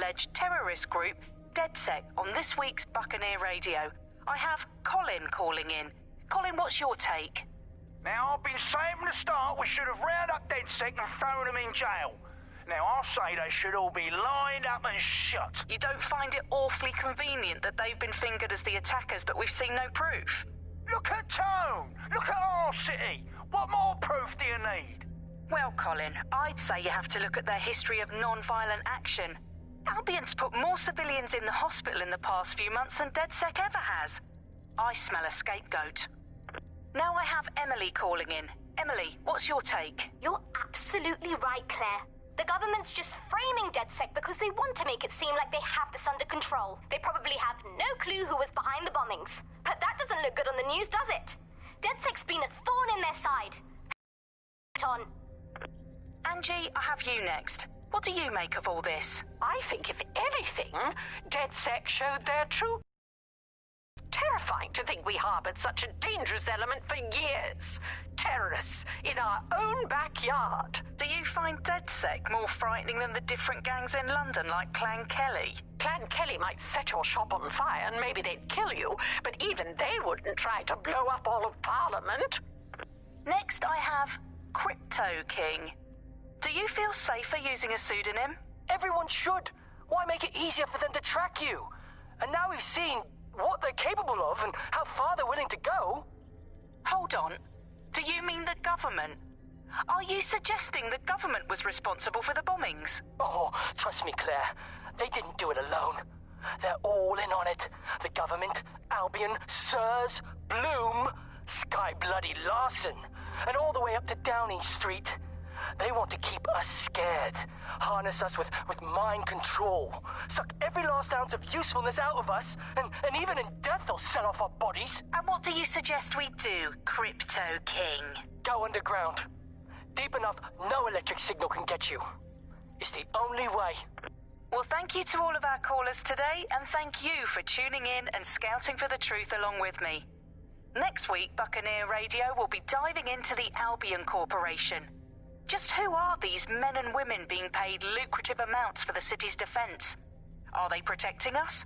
alleged terrorist group DedSec on this week's Buccaneer Radio. I have Colin calling in. Colin, what's your take? Now, I've been saying from the start we should have rounded up DedSec and thrown them in jail. Now, I'll say they should all be lined up and shot. You don't find it awfully convenient that they've been fingered as the attackers, but we've seen no proof? Look at Tone! Look at our city! What more proof do you need? Well, Colin, I'd say you have to look at their history of non-violent action. Albion's put more civilians in the hospital in the past few months than DedSec ever has. I smell a scapegoat. Now I have Emily calling in. Emily, what's your take? You're absolutely right, Claire. The government's just framing DedSec because they want to make it seem like they have this under control. They probably have no clue who was behind the bombings. But that doesn't look good on the news, does it? DedSec's been a thorn in their side. On. Angie, I have you next. What do you make of all this? I think, if anything, DedSec showed their true... Terrifying to think we harbored such a dangerous element for years. Terrorists in our own backyard. Do you find DedSec more frightening than the different gangs in London like Clan Kelly? Clan Kelly might set your shop on fire and maybe they'd kill you, but even they wouldn't try to blow up all of Parliament. Next I have Crypto King. Do you feel safer using a pseudonym? Everyone should. Why make it easier for them to track you? And now we've seen what they're capable of and how far they're willing to go. Hold on. Do you mean the government? Are you suggesting the government was responsible for the bombings? Oh, trust me, Claire. They didn't do it alone. They're all in on it. The government, Albion, Sirs, Bloom, Sky Bloody Larson, and all the way up to Downing Street. They want to keep us scared, harness us with mind control, suck every last ounce of usefulness out of us, and even in death they'll sell off our bodies. And what do you suggest we do, Crypto King? Go underground. Deep enough no electric signal can get you. It's the only way. Well, thank you to all of our callers today, and thank you for tuning in and scouting for the truth along with me. Next week, Buccaneer Radio will be diving into the Albion Corporation. Just who are these men and women being paid lucrative amounts for the city's defence? Are they protecting us?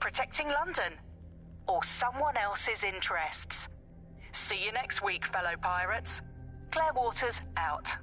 Protecting London? Or someone else's interests? See you next week, fellow pirates. Claire Waters out.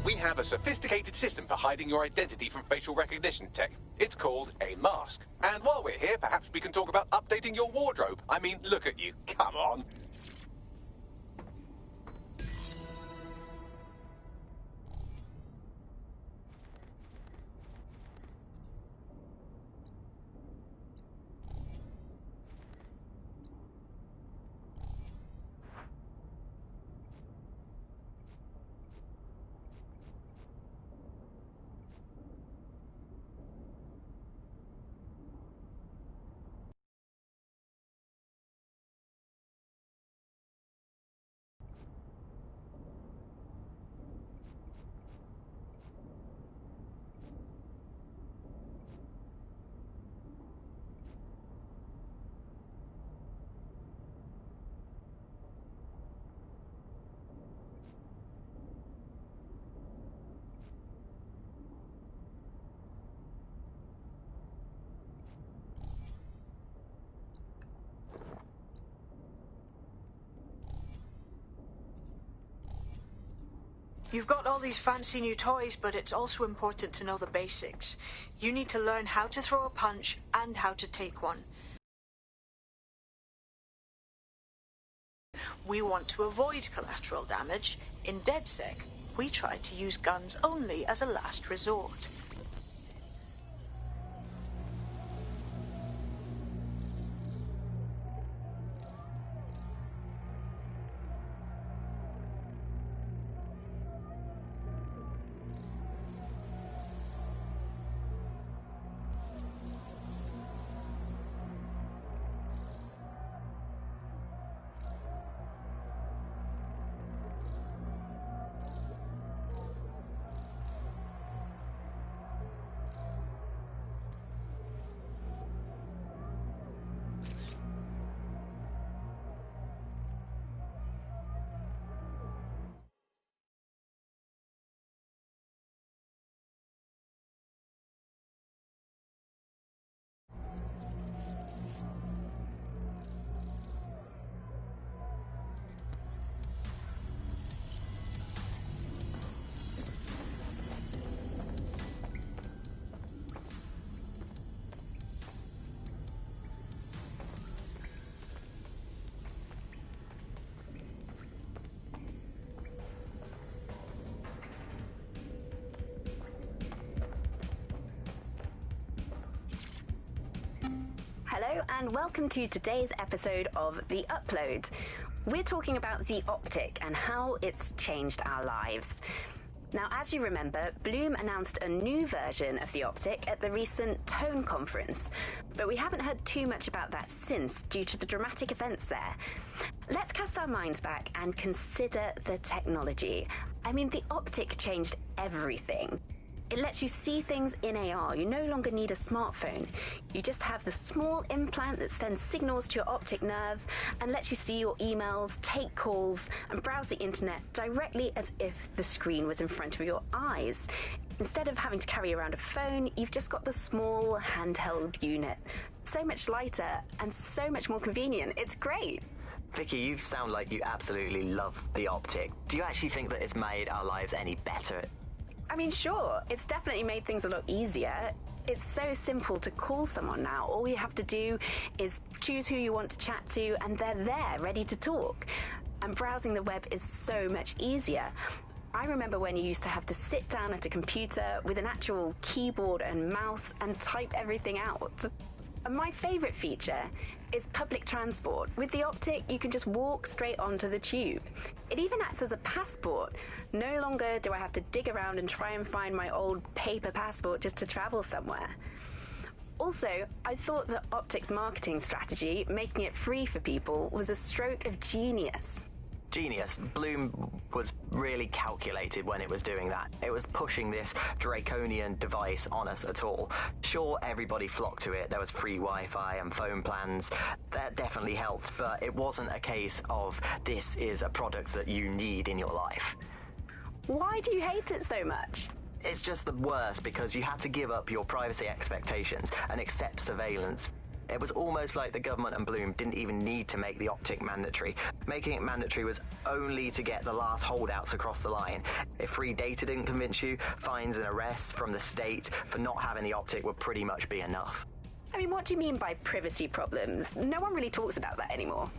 we have a sophisticated system for hiding your identity from facial recognition tech. It's called a mask. And while we're here, perhaps we can talk about updating your wardrobe. I mean, look at you. Come on. You've got all these fancy new toys, but it's also important to know the basics. You need to learn how to throw a punch and how to take one. We want to avoid collateral damage. In DedSec, we try to use guns only as a last resort. Hello and welcome to today's episode of The Upload. We're talking about the Optic and how it's changed our lives. Now, as you remember, Bloom announced a new version of the Optic at the recent Tone conference, but we haven't heard too much about that since due to the dramatic events there. Let's cast our minds back and consider the technology. I mean, the Optic changed everything. It lets you see things in AR. You no longer need a smartphone. You just have the small implant that sends signals to your optic nerve and lets you see your emails, take calls, and browse the internet directly as if the screen was in front of your eyes. Instead of having to carry around a phone, you've just got the small handheld unit. So much lighter and so much more convenient. It's great. Vicky, you sound like you absolutely love the Optic. Do you actually think that it's made our lives any better? I mean, sure, it's definitely made things a lot easier. It's so simple to call someone now. All you have to do is choose who you want to chat to, and they're there, ready to talk. And browsing the web is so much easier. I remember when you used to have to sit down at a computer with an actual keyboard and mouse and type everything out. And my favourite feature is public transport. With the Optic, you can just walk straight onto the tube. It even acts as a passport. No longer do I have to dig around and try and find my old paper passport just to travel somewhere. Also, I thought that Optic's marketing strategy, making it free for people, was a stroke of genius. Genius. Bloom was really calculated when it was doing that. It was pushing this draconian device on us at all. Sure, everybody flocked to it. There was free Wi-Fi and phone plans. That definitely helped, but it wasn't a case of this is a product that you need in your life. Why do you hate it so much? It's just the worst because you had to give up your privacy expectations and accept surveillance. It was almost like the government and Bloom didn't even need to make the optic mandatory. Making it mandatory was only to get the last holdouts across the line. If free data didn't convince you, fines and arrests from the state for not having the optic would pretty much be enough. I mean, what do you mean by privacy problems? No one really talks about that anymore.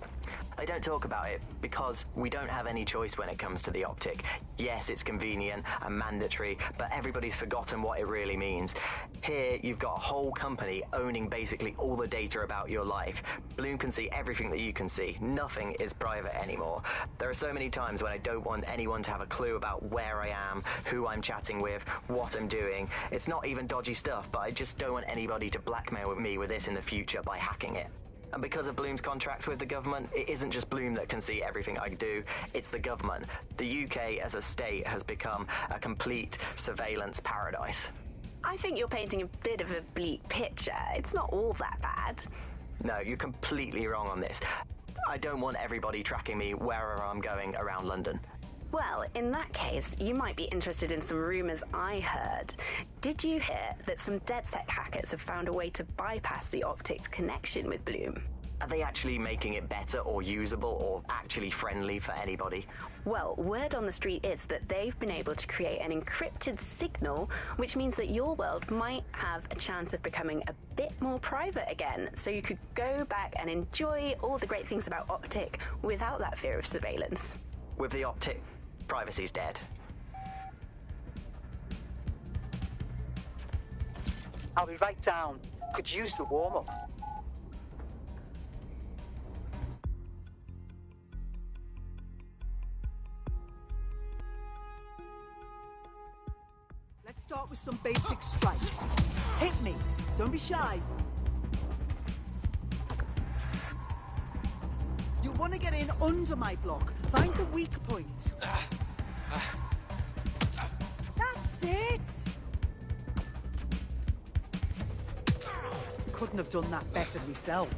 They don't talk about it because we don't have any choice when it comes to the optic. Yes, it's convenient and mandatory, but everybody's forgotten what it really means. Here, you've got a whole company owning basically all the data about your life. Bloom can see everything that you can see. Nothing is private anymore. There are so many times when I don't want anyone to have a clue about where I am, who I'm chatting with, what I'm doing. It's not even dodgy stuff, but I just don't want anybody to blackmail me with this in the future by hacking it. And because of Bloom's contracts with the government, it isn't just Bloom that can see everything I do, it's the government. The UK as a state has become a complete surveillance paradise. I think you're painting a bit of a bleak picture. It's not all that bad. No, you're completely wrong on this. I don't want everybody tracking me wherever I'm going around London. Well, in that case, you might be interested in some rumours I heard. Did you hear that some DedSec hackers have found a way to bypass the optic's connection with Bloom? Are they actually making it better or usable or actually friendly for anybody? Well, word on the street is that they've been able to create an encrypted signal, which means that your world might have a chance of becoming a bit more private again, so you could go back and enjoy all the great things about Optic without that fear of surveillance. With the Optic, privacy's dead. I'll be right down. Could use the warm-up. Let's start with some basic strikes. Hit me. Don't be shy. You want to get in under my block. Find the weak point. That's it! Couldn't have done that better myself.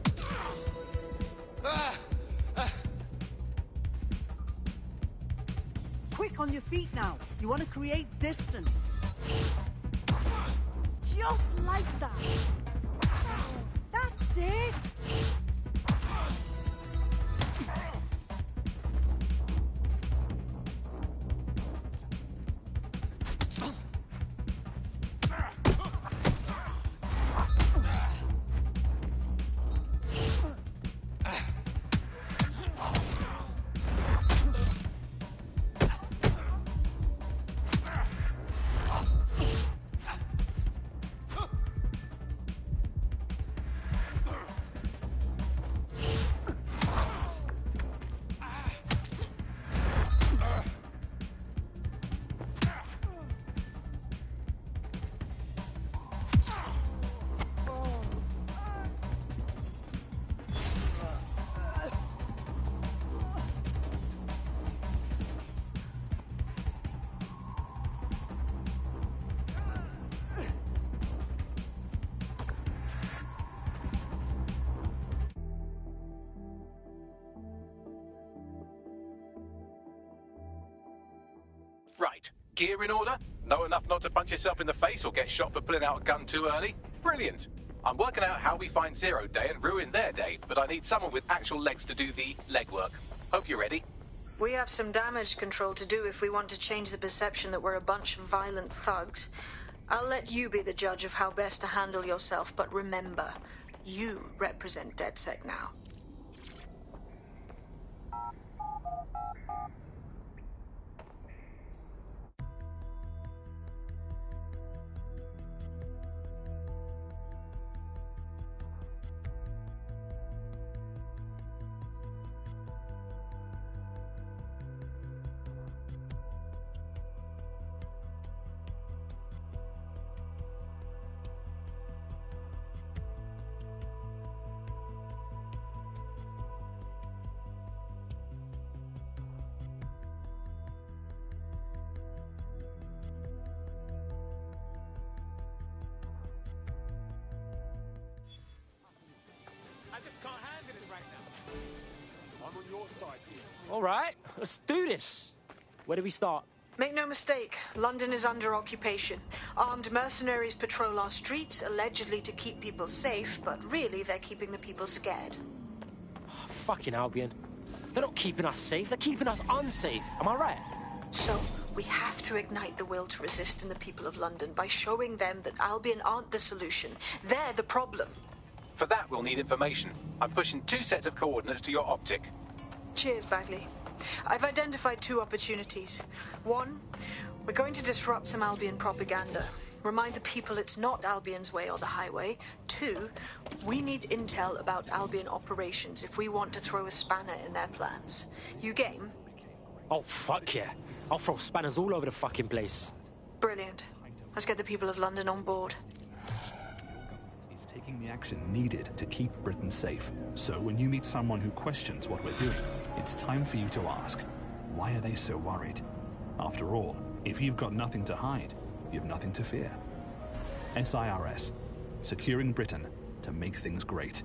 Quick on your feet now. You want to create distance. Just like that. That's it! Right. Gear in order? Know enough not to punch yourself in the face or get shot for pulling out a gun too early? Brilliant. I'm working out how we find Zero Day and ruin their day, but I need someone with actual legs to do the legwork. Hope you're ready. We have some damage control to do if we want to change the perception that we're a bunch of violent thugs. I'll let you be the judge of how best to handle yourself, but remember, you represent DedSec now. All right, let's do this. Where do we start? Make no mistake, London is under occupation. Armed mercenaries patrol our streets, allegedly to keep people safe, but really they're keeping the people scared. Oh, fucking Albion. They're not keeping us safe, they're keeping us unsafe. Am I right? So, we have to ignite the will to resist in the people of London by showing them that Albion aren't the solution. They're the problem. For that, we'll need information. I'm pushing 2 sets of coordinates to your optic. Cheers, Bagley. I've identified 2 opportunities. 1, we're going to disrupt some Albion propaganda. Remind the people it's not Albion's way or the highway. 2, we need intel about Albion operations if we want to throw a spanner in their plans. You game? Oh, fuck yeah. I'll throw spanners all over the fucking place. Brilliant. Let's get the people of London on board. Is taking the action needed to keep Britain safe. So when you meet someone who questions what we're doing, it's time for you to ask, why are they so worried? After all, if you've got nothing to hide, you've nothing to fear. SIRS, securing Britain to make things great.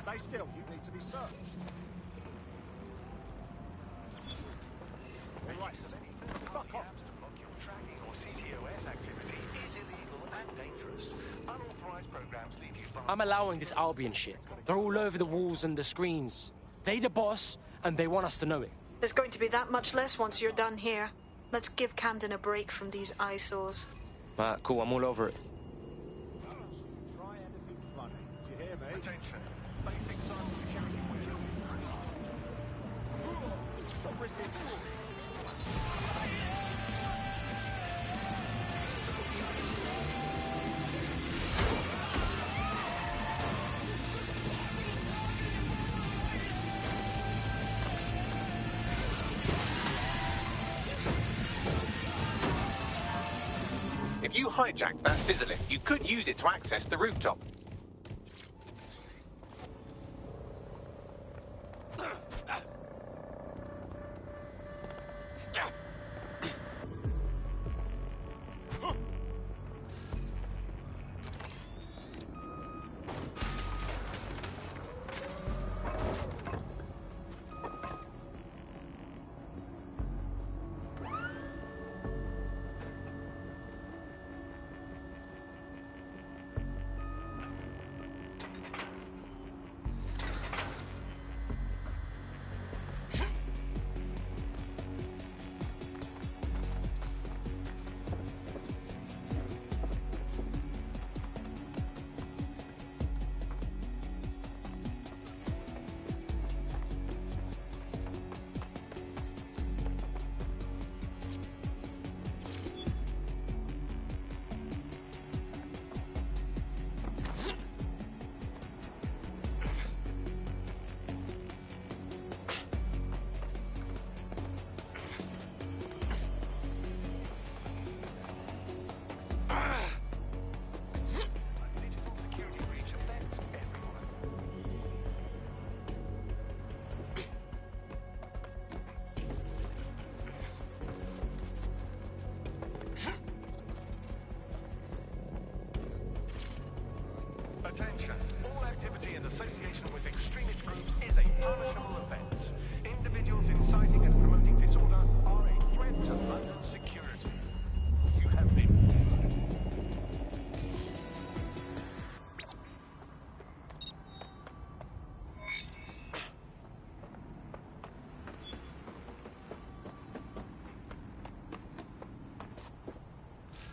Stay still, you need to be searched. Right. Fuck off. Tracking or CTOS activity is illegal and dangerous. Unauthorized programs leave you behind. I'm allowing this Albion shit. They're all over the walls and the screens. They the boss, and they want us to know it. There's going to be that much less once you're done here. Let's give Camden a break from these eyesores. Cool, I'm all over it. Try anything funny. Do you hear me? Attention. Basic cybersecurity window. Stop risking. If you hijacked that scissor lift, you could use it to access the rooftop.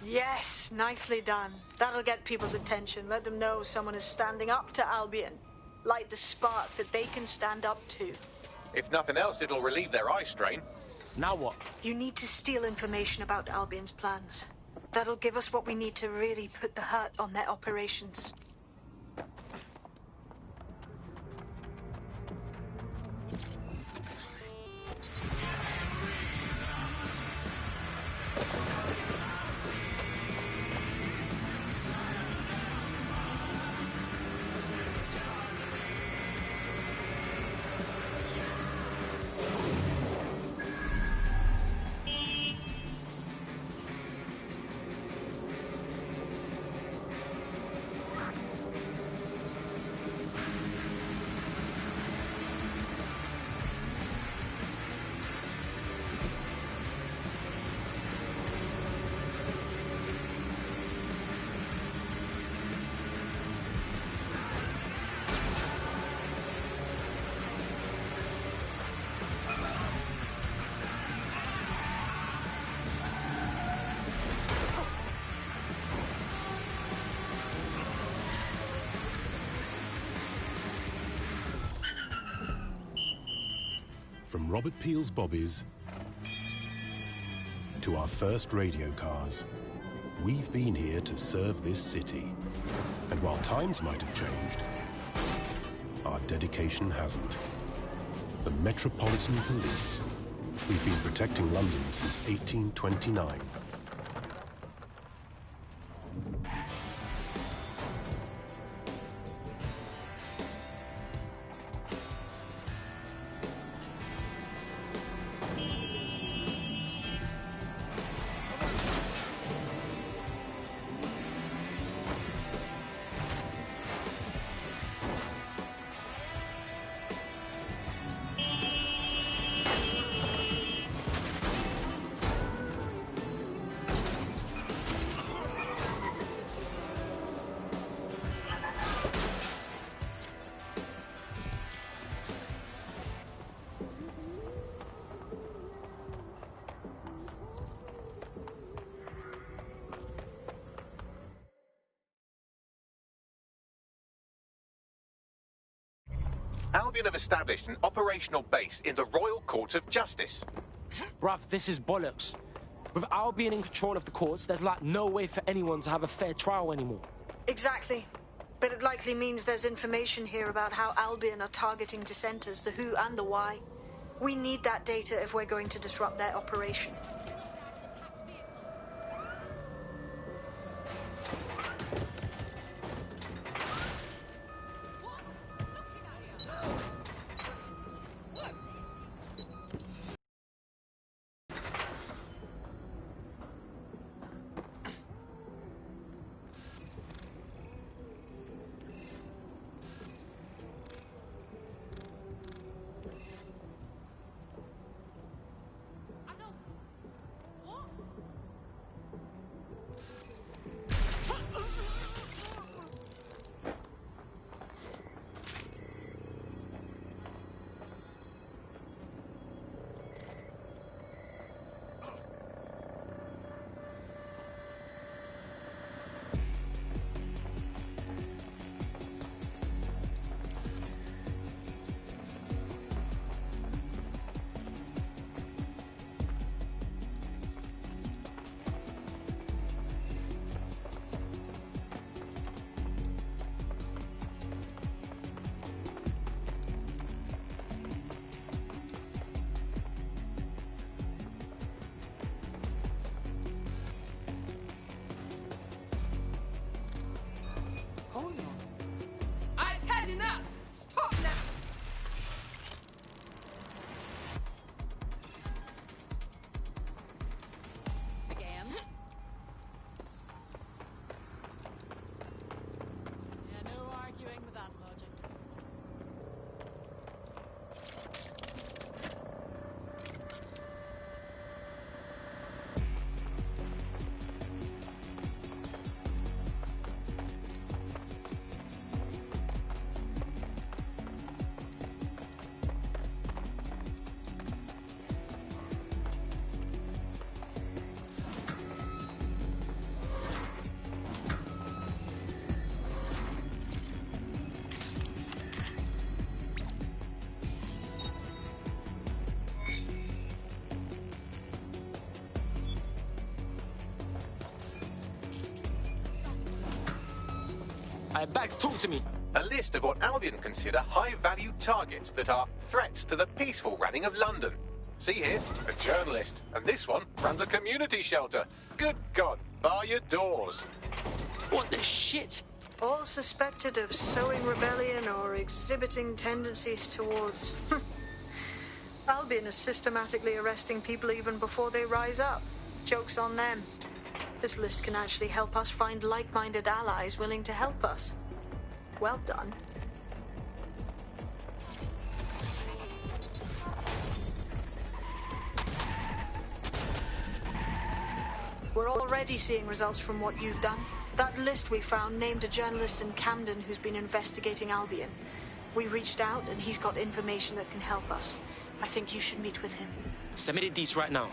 Yes, nicely done. That'll get people's attention. Let them know someone is standing up to Albion. Light the spark that they can stand up to. If nothing else, it'll relieve their eye strain. Now what? You need to steal information about Albion's plans. That'll give us what we need to really put the hurt on their operations. From Robert Peel's Bobbies to our first radio cars, we've been here to serve this city. And while times might have changed, our dedication hasn't. The Metropolitan Police. We've been protecting London since 1829. Albion have established an operational base in the Royal Court of Justice. Bruv, this is bollocks. With Albion in control of the courts, there's like no way for anyone to have a fair trial anymore. Exactly. But it likely means there's information here about how Albion are targeting dissenters, the who and the why. We need that data if we're going to disrupt their operation. Bax, talk to me. A list of what Albion consider high-value targets that are threats to the peaceful running of London. See here, a journalist, and this one runs a community shelter. Good God, bar your doors. What the shit? All suspected of sowing rebellion or exhibiting tendencies towards... Albion is systematically arresting people even before they rise up. Joke's on them. This list can actually help us find like-minded allies willing to help us. Well done. We're already seeing results from what you've done. That list we found named a journalist in Camden who's been investigating Albion. We reached out and he's got information that can help us. I think you should meet with him. Submitted these right now.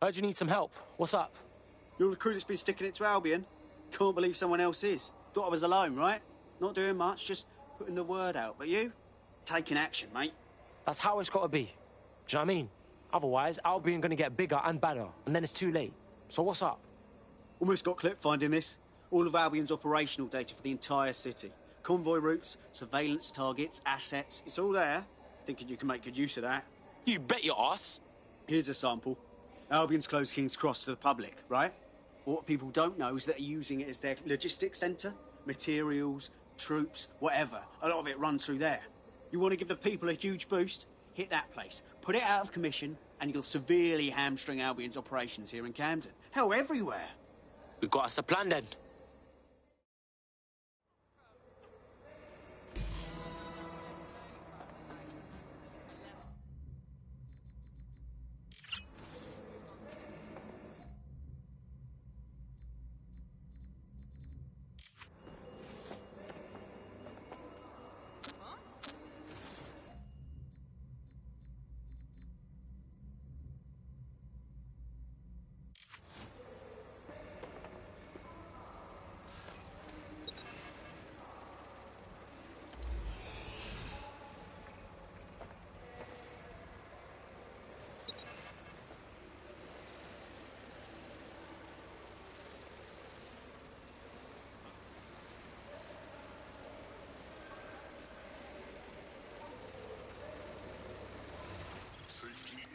Heard you need some help. What's up? You're the crew that's been sticking it to Albion? Can't believe someone else is. Thought I was alone, right? Not doing much, just putting the word out. But you? Taking action, mate. That's how it's got to be. Do you know what I mean? Otherwise, Albion gonna get bigger and badder, and then it's too late. So what's up? Almost got clipped finding this. All of Albion's operational data for the entire city. Convoy routes, surveillance targets, assets. It's all there. Thinking you can make good use of that. You bet your ass. Here's a sample. Albion's closed King's Cross to the public, right? What people don't know is that they're using it as their logistics centre. Materials, troops, whatever. A lot of it runs through there. You want to give the people a huge boost? Hit that place. Put it out of commission, and you'll severely hamstring Albion's operations here in Camden. Hell, everywhere. We got us a plan then.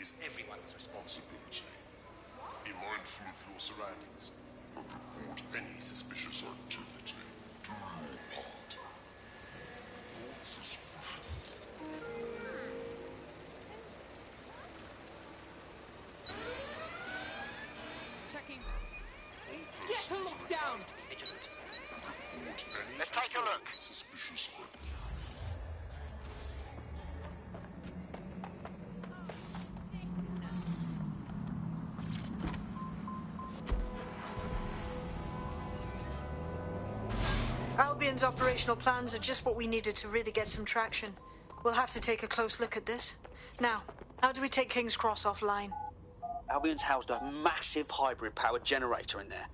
is everyone's responsibility. Be mindful of your surroundings and report any suspicious activity. Do your part. Checking. Get to lock down! To be vigilant. Let's take a look. Suspicious activity. Albion's operational plans are just what we needed to really get some traction. We'll have to take a close look at this. Now, how do we take King's Cross offline? Albion's housed a massive hybrid-powered generator in there.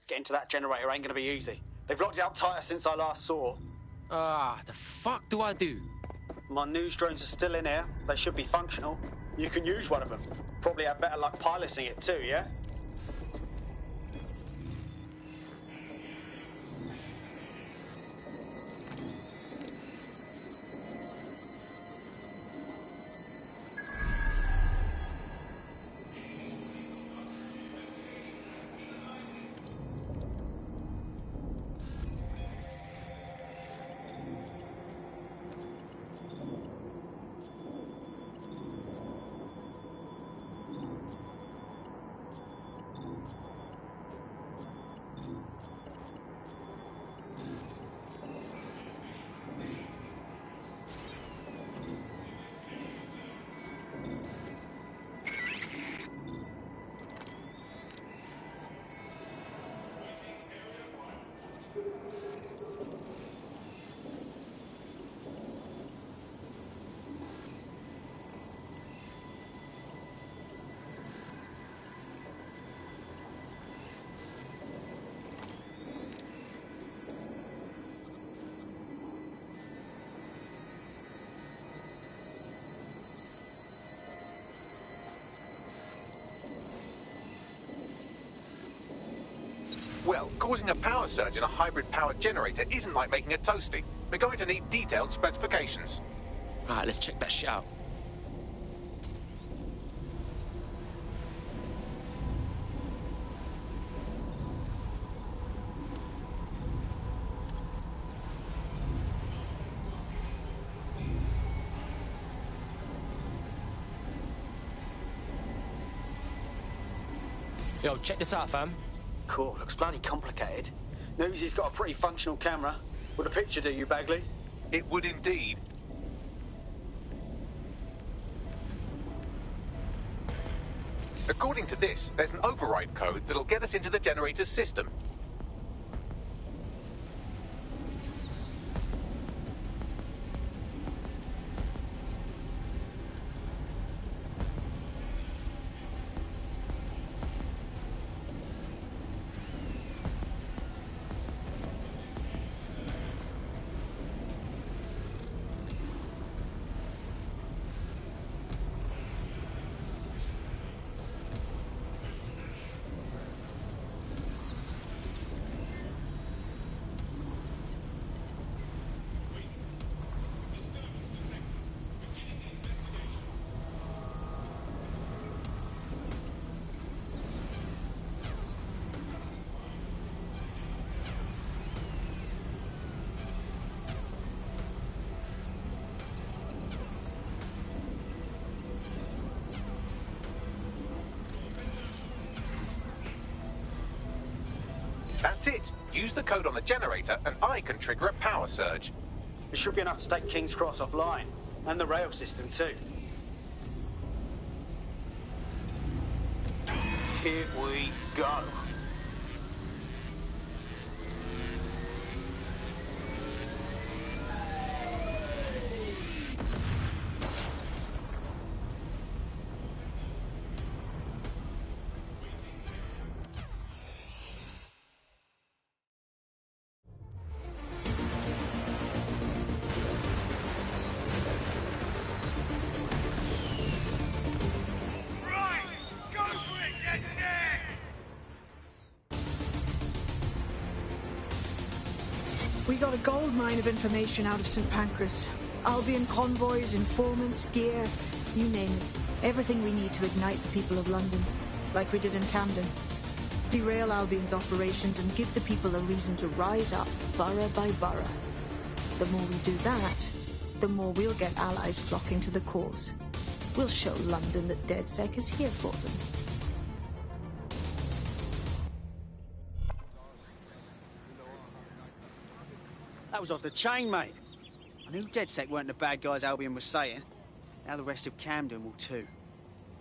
Getting to that generator ain't gonna be easy. They've locked it up tighter since I last saw. The fuck do I do? My news drones are still in here. They should be functional. You can use one of them. Probably have better luck piloting it too, yeah? Well, causing a power surge in a hybrid-powered generator isn't like making a toasty. We're going to need detailed specifications. Alright, let's check that shit out. Yo, check this out, fam. Cool, looks bloody complicated. Nosey's got a pretty functional camera. Would a picture do you, Bagley? It would indeed. According to this, there's an override code that'll get us into the generator's system. That's it. Use the code on the generator and I can trigger a power surge. It should be enough to take King's Cross offline. And the rail system too. Here we go. got a goldmine of information out of St. Pancras. Albion convoys, informants, gear, you name it. Everything we need to ignite the people of London, like we did in Camden. Derail Albion's operations and give the people a reason to rise up, borough by borough. The more we do that, the more we'll get allies flocking to the cause. We'll show London that DedSec is here for them. That was off the chain, mate. I knew DedSec weren't the bad guys Albion was saying. Now the rest of Camden will too.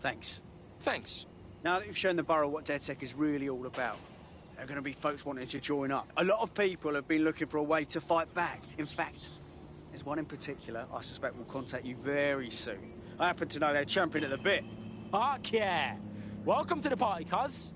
Thanks. Thanks. Now that you've shown the borough what DedSec is really all about, there are going to be folks wanting to join up. A lot of people have been looking for a way to fight back. In fact, there's one in particular I suspect will contact you very soon. I happen to know they're champing at the bit. Fuck yeah! Welcome to the party, cuz.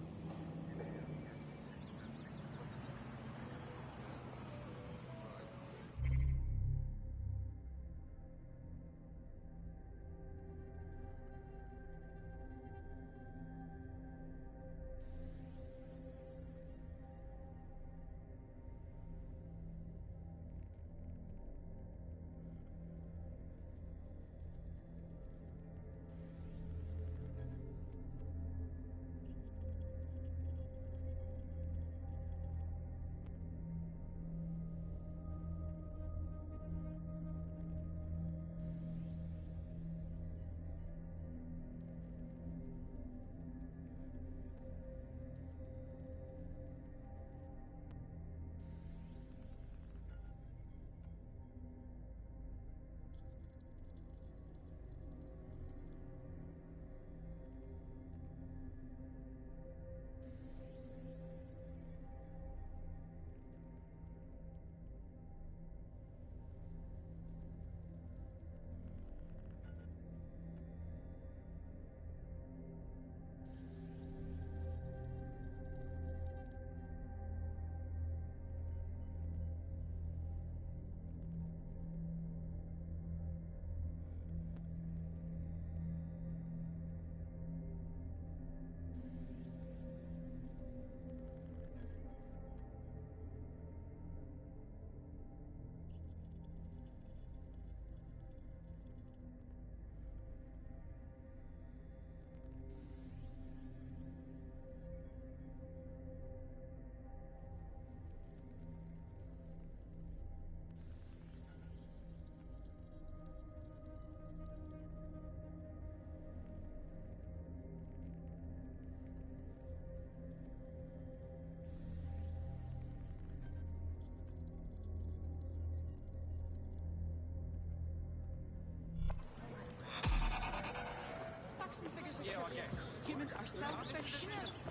Humans are selfish,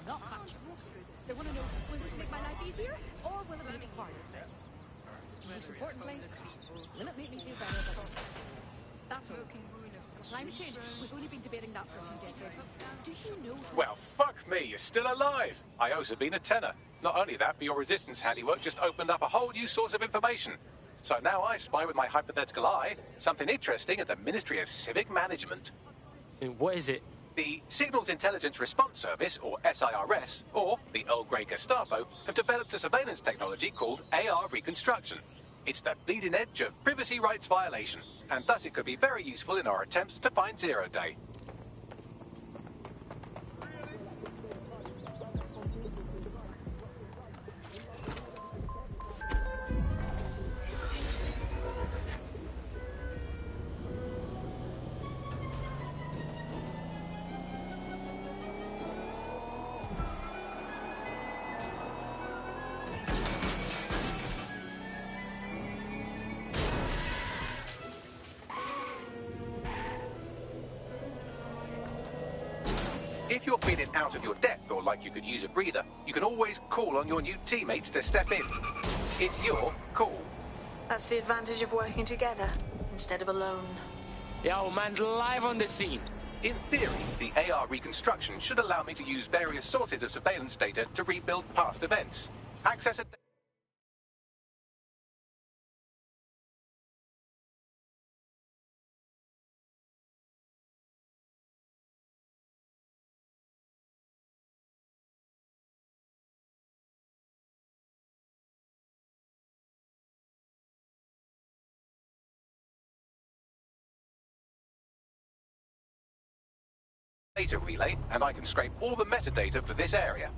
not factual. They want to know, will this make my life easier, or will it make it harder? Most importantly, will it make me feel better about myself? That's all. Climate change, we've only been debating that for a few decades. Do you know... Well, fuck me, you're still alive. I owe Sabine a tenner. Not only that, but your resistance handiwork just opened up a whole new source of information. So now I spy with my hypothetical eye something interesting at the Ministry of Civic Management. And what is it? The Signals Intelligence Response Service, or SIRS, or the Earl Grey Gestapo, have developed a surveillance technology called AR Reconstruction. It's the bleeding edge of privacy rights violation, and thus it could be very useful in our attempts to find Zero Day. If you're feeling out of your depth or like you could use a breather, you can always call on your new teammates to step in. It's your call. That's the advantage of working together instead of alone. Yo, man's live on the scene. In theory, the AR reconstruction should allow me to use various sources of surveillance data to rebuild past events. Access a data relay, and I can scrape all the metadata for this area.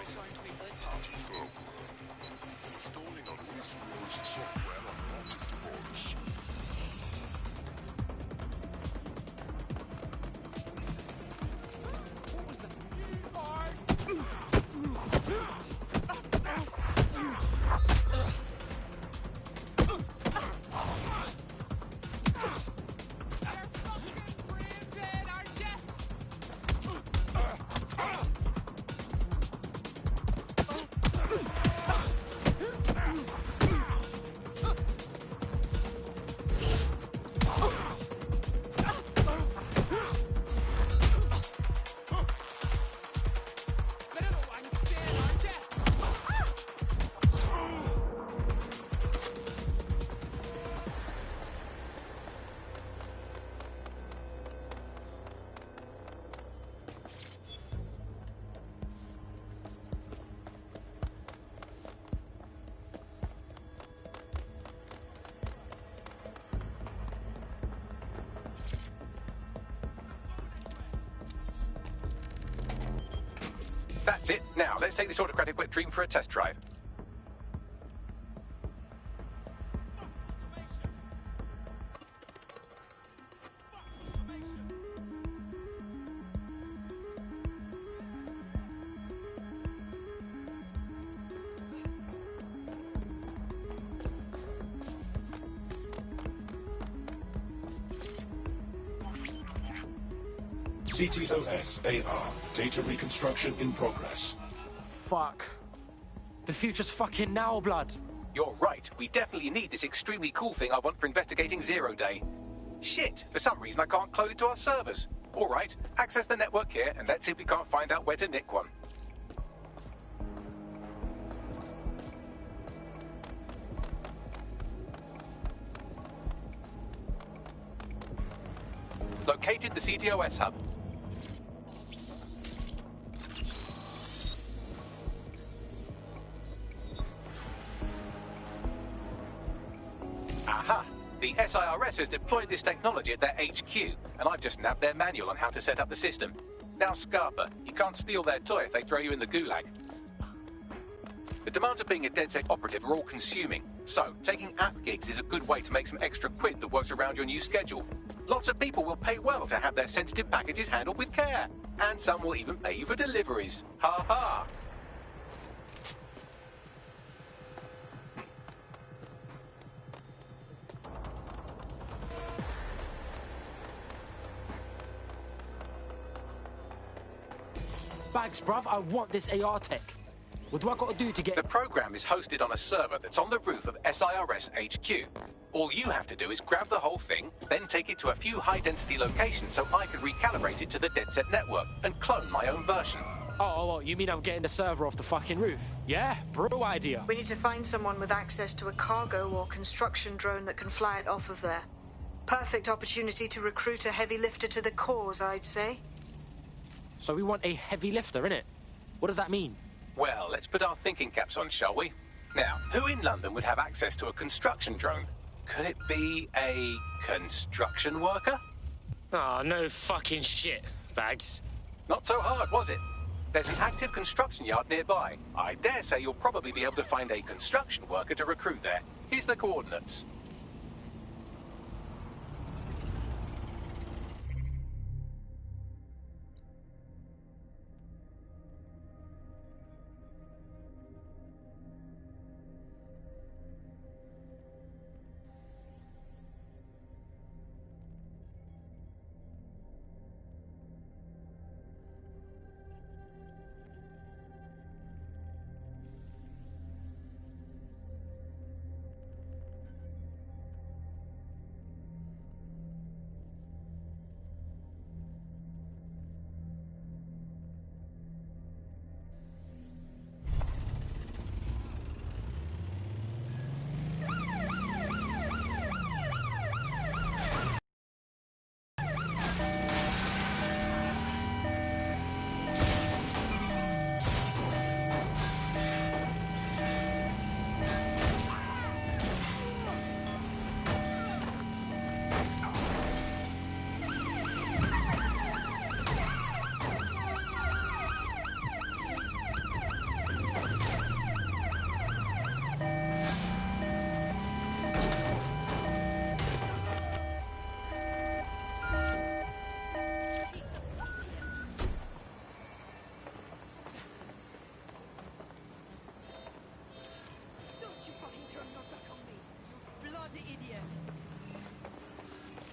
Third-party firmware. Installing unauthorized software on wanted device. What was that? That's it. Now, let's take this autocratic wet dream for a test drive. CTOS-AR. Data reconstruction in progress. Fuck. The future's fucking now, blood. You're right. We definitely need this extremely cool thing I want for investigating Zero Day. Shit, for some reason I can't clone it to our servers. All right, access the network here, and let's see if we can't find out where to nick one. Located the CTOS hub. Aha! The SIRS has deployed this technology at their HQ, and I've just nabbed their manual on how to set up the system. Now, Scarpa, you can't steal their toy if they throw you in the gulag. The demands of being a DedSec operative are all-consuming, so taking app gigs is a good way to make some extra quid that works around your new schedule. Lots of people will pay well to have their sensitive packages handled with care, and some will even pay you for deliveries. Ha ha! Bags, bruv, I want this AR tech. What do I got to do to get... The program is hosted on a server that's on the roof of SIRS HQ. All you have to do is grab the whole thing, then take it to a few high-density locations so I can recalibrate it to the DedSec network and clone my own version. Oh, you mean I'm getting the server off the fucking roof? Yeah, bro idea. We need to find someone with access to a cargo or construction drone that can fly it off of there. Perfect opportunity to recruit a heavy lifter to the cause, I'd say. So we want a heavy lifter, innit? What does that mean? Well, let's put our thinking caps on, shall we? Now, who in London would have access to a construction drone? Could it be a construction worker? Oh, no fucking shit, Bags. Not so hard, was it? There's an active construction yard nearby. I dare say you'll probably be able to find a construction worker to recruit there. Here's the coordinates.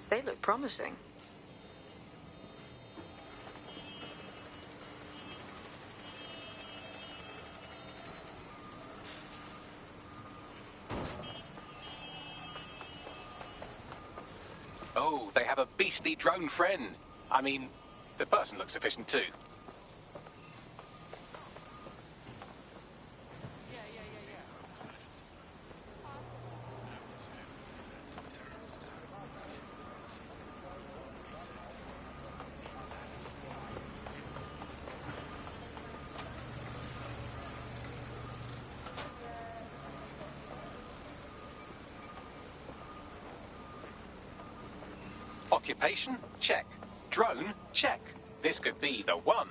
They look promising. Oh, they have a beastly drone friend. I mean, the person looks efficient too. Occupation? Check. Drone? Check. This could be the one.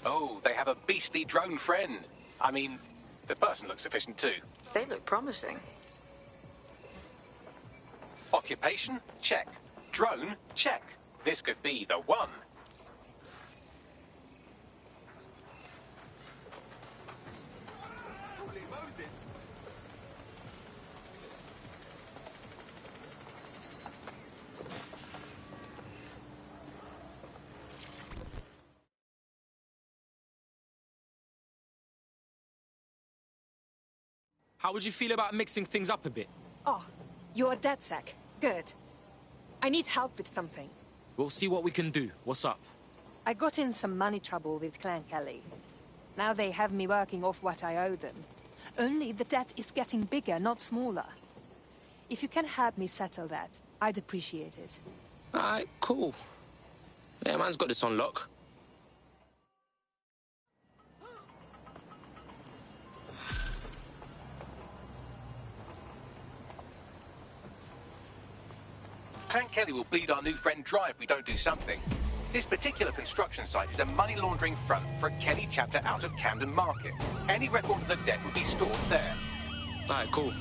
Oh, they have a beastly drone friend. I mean, the person looks efficient too. They look promising. Occupation? Check. Drone? Check. This could be the one. How would you feel about mixing things up a bit? Oh, you're a DedSec. Good. I need help with something. We'll see what we can do. What's up? I got in some money trouble with Clan Kelly. Now they have me working off what I owe them. Only the debt is getting bigger, not smaller. If you can help me settle that, I'd appreciate it. Alright, cool. Yeah, man's got this on lock. Clan Kelly will bleed our new friend dry if we don't do something. This particular construction site is a money laundering front for a Kelly chapter out of Camden Market. Any record of the debt would be stored there. Alright, cool.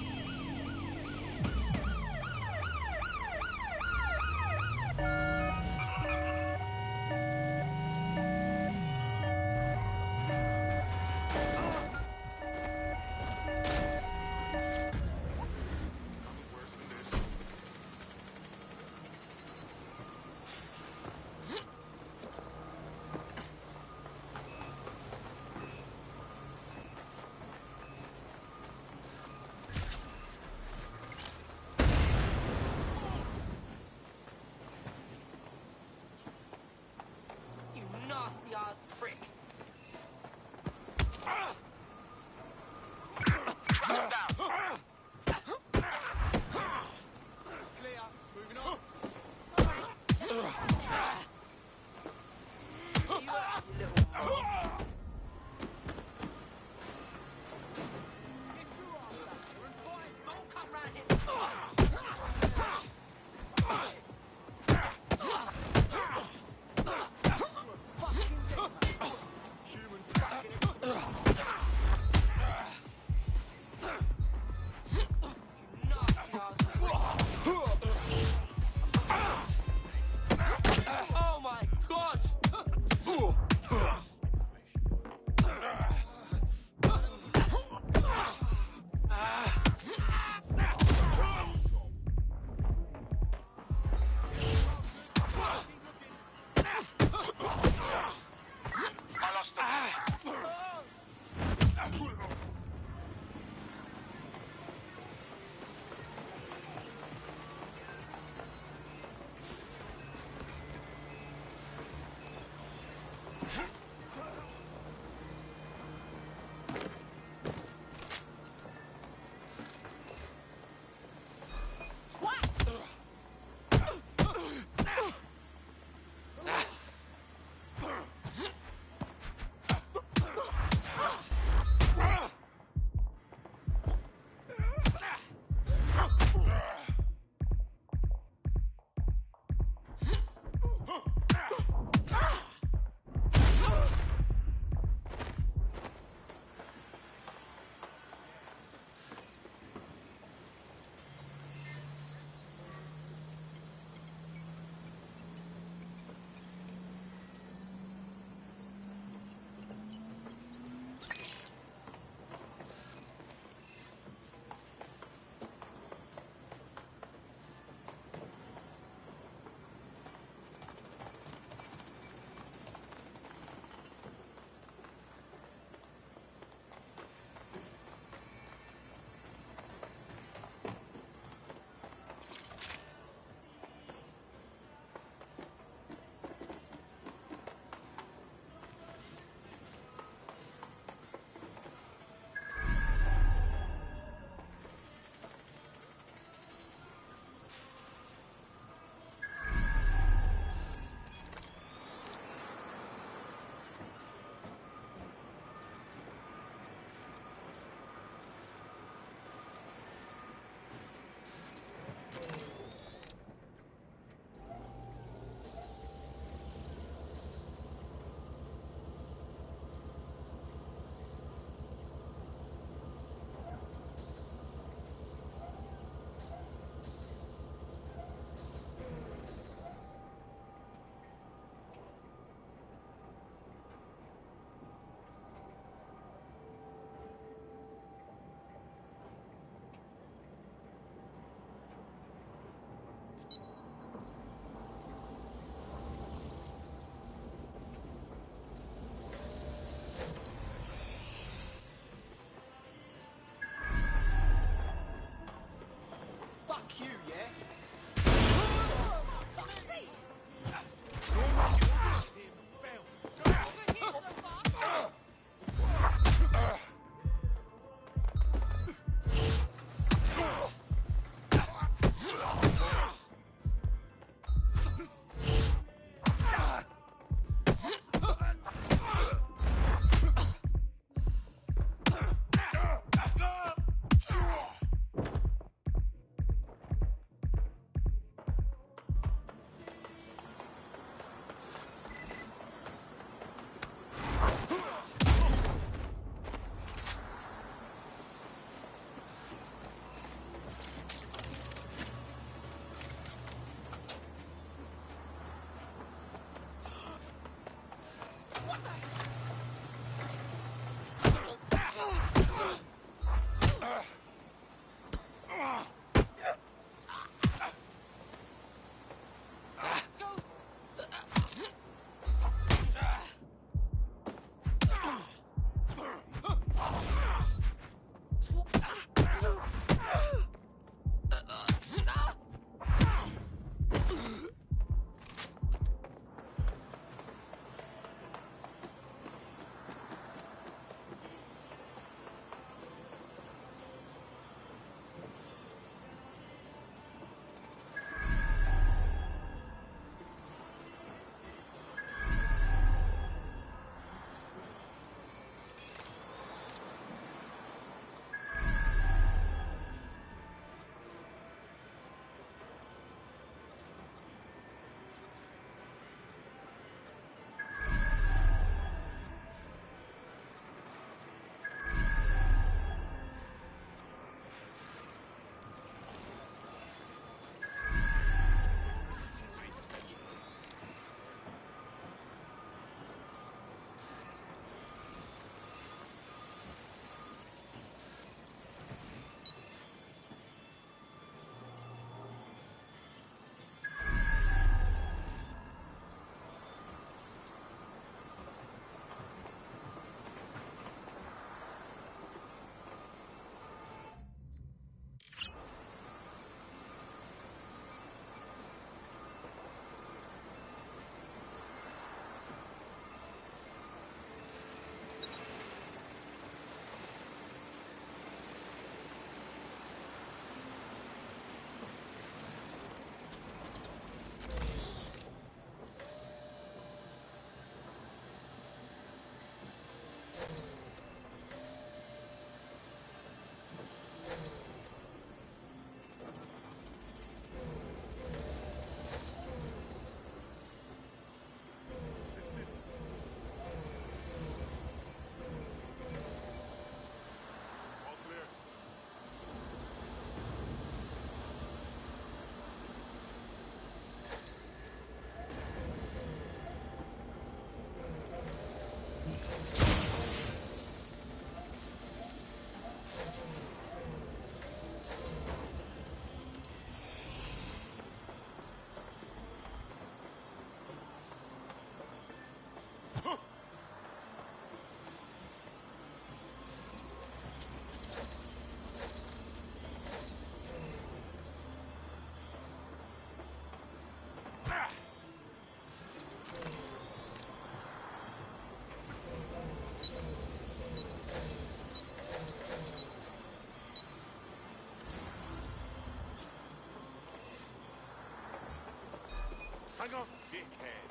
Hang on, dickhead.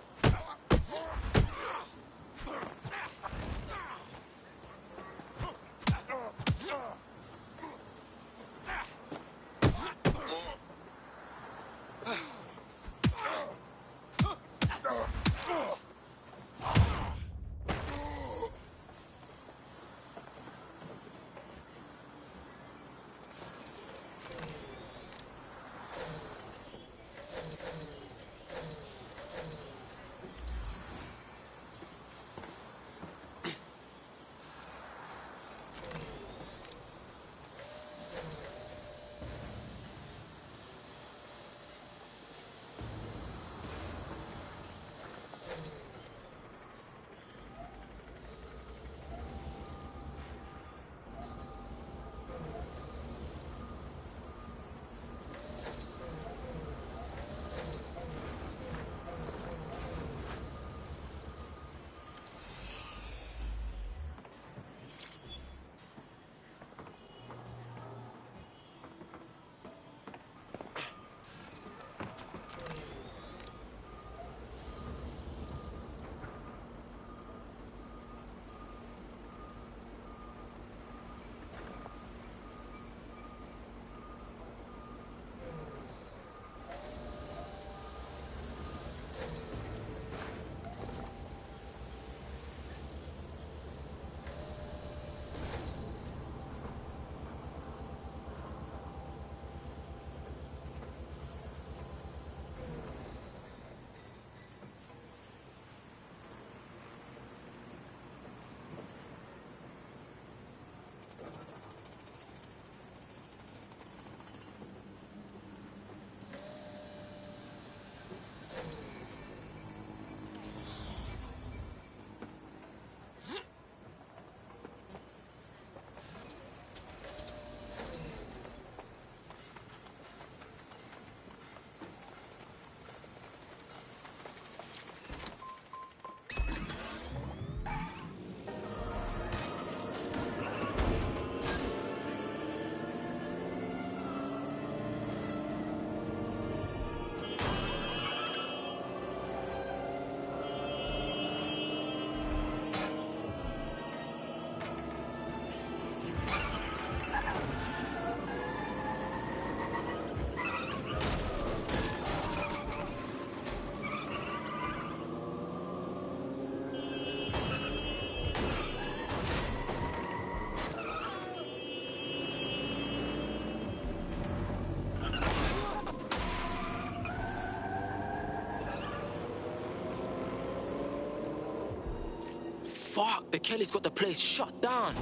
Fuck, the Kelly's got the place shut down.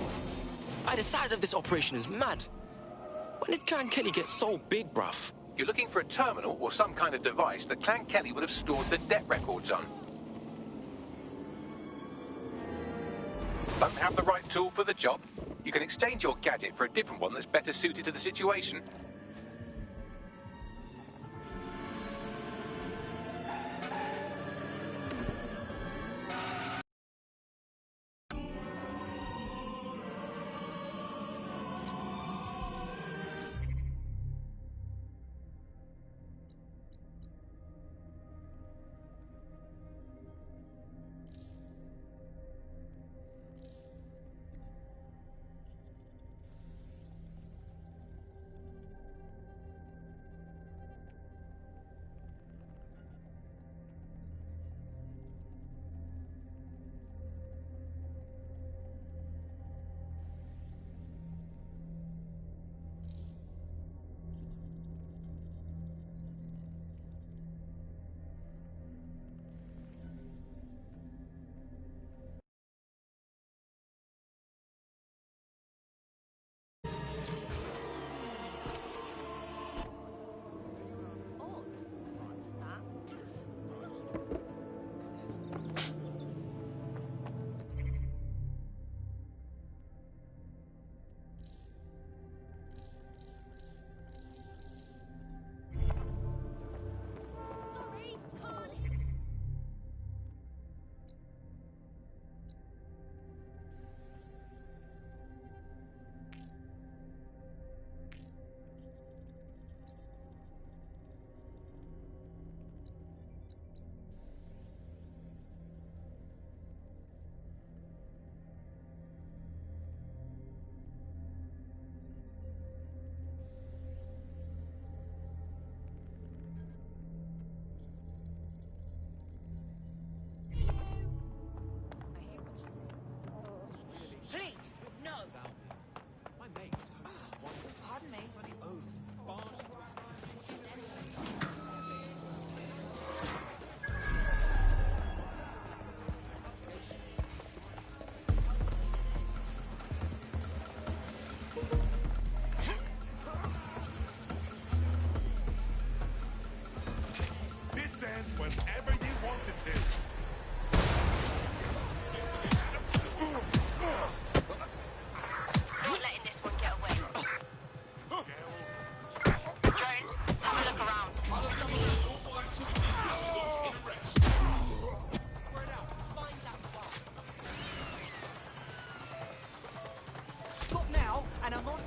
Aye, the size of this operation is mad. When did Clan Kelly get so big, bruv? You're looking for a terminal or some kind of device that Clan Kelly would have stored the debt records on. Don't have the right tool for the job? You can exchange your gadget for a different one that's better suited to the situation. Whenever you want it to. Not letting this one get away. Jones, have a look around. Stop now, and I'm on.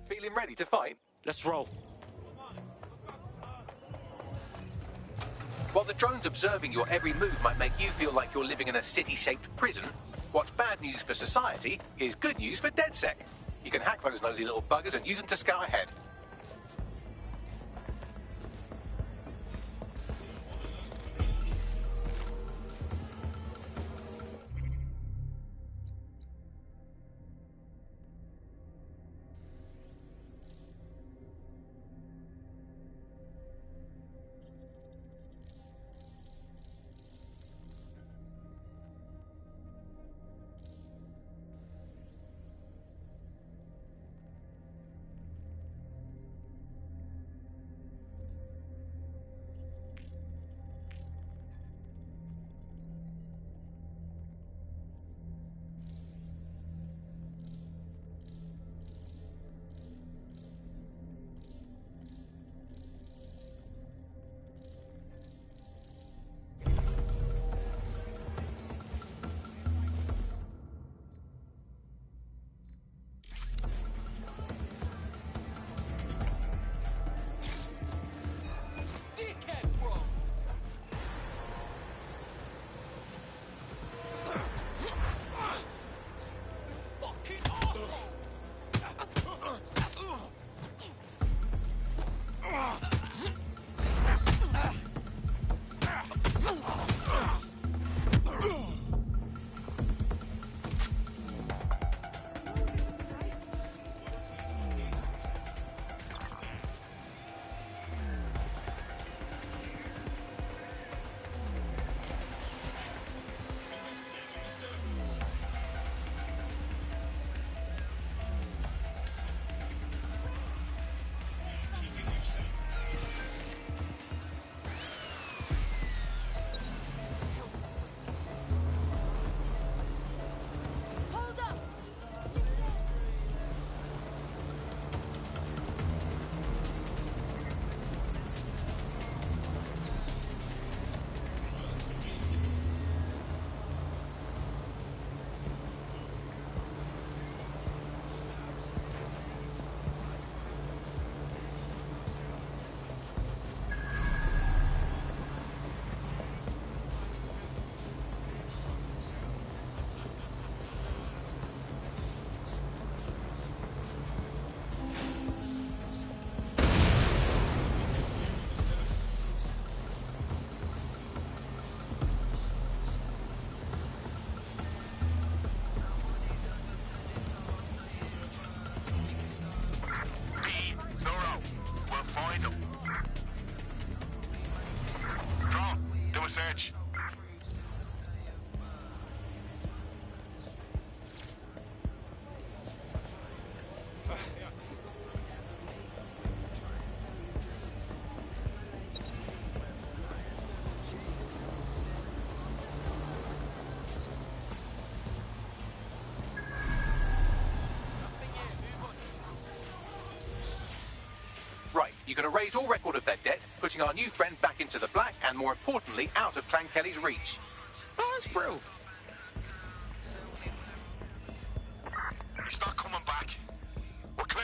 Feeling ready to fight? Let's roll. While the drones observing your every move might make you feel like you're living in a city-shaped prison, what's bad news for society is good news for DedSec. You can hack those nosy little buggers and use them to scout ahead. us, Edge. Right, you're going to raise all record of their debt, putting our new friend back into the black, and more importantly, out of Clan Kelly's reach. Oh, it's through. He's not coming back. We're clear.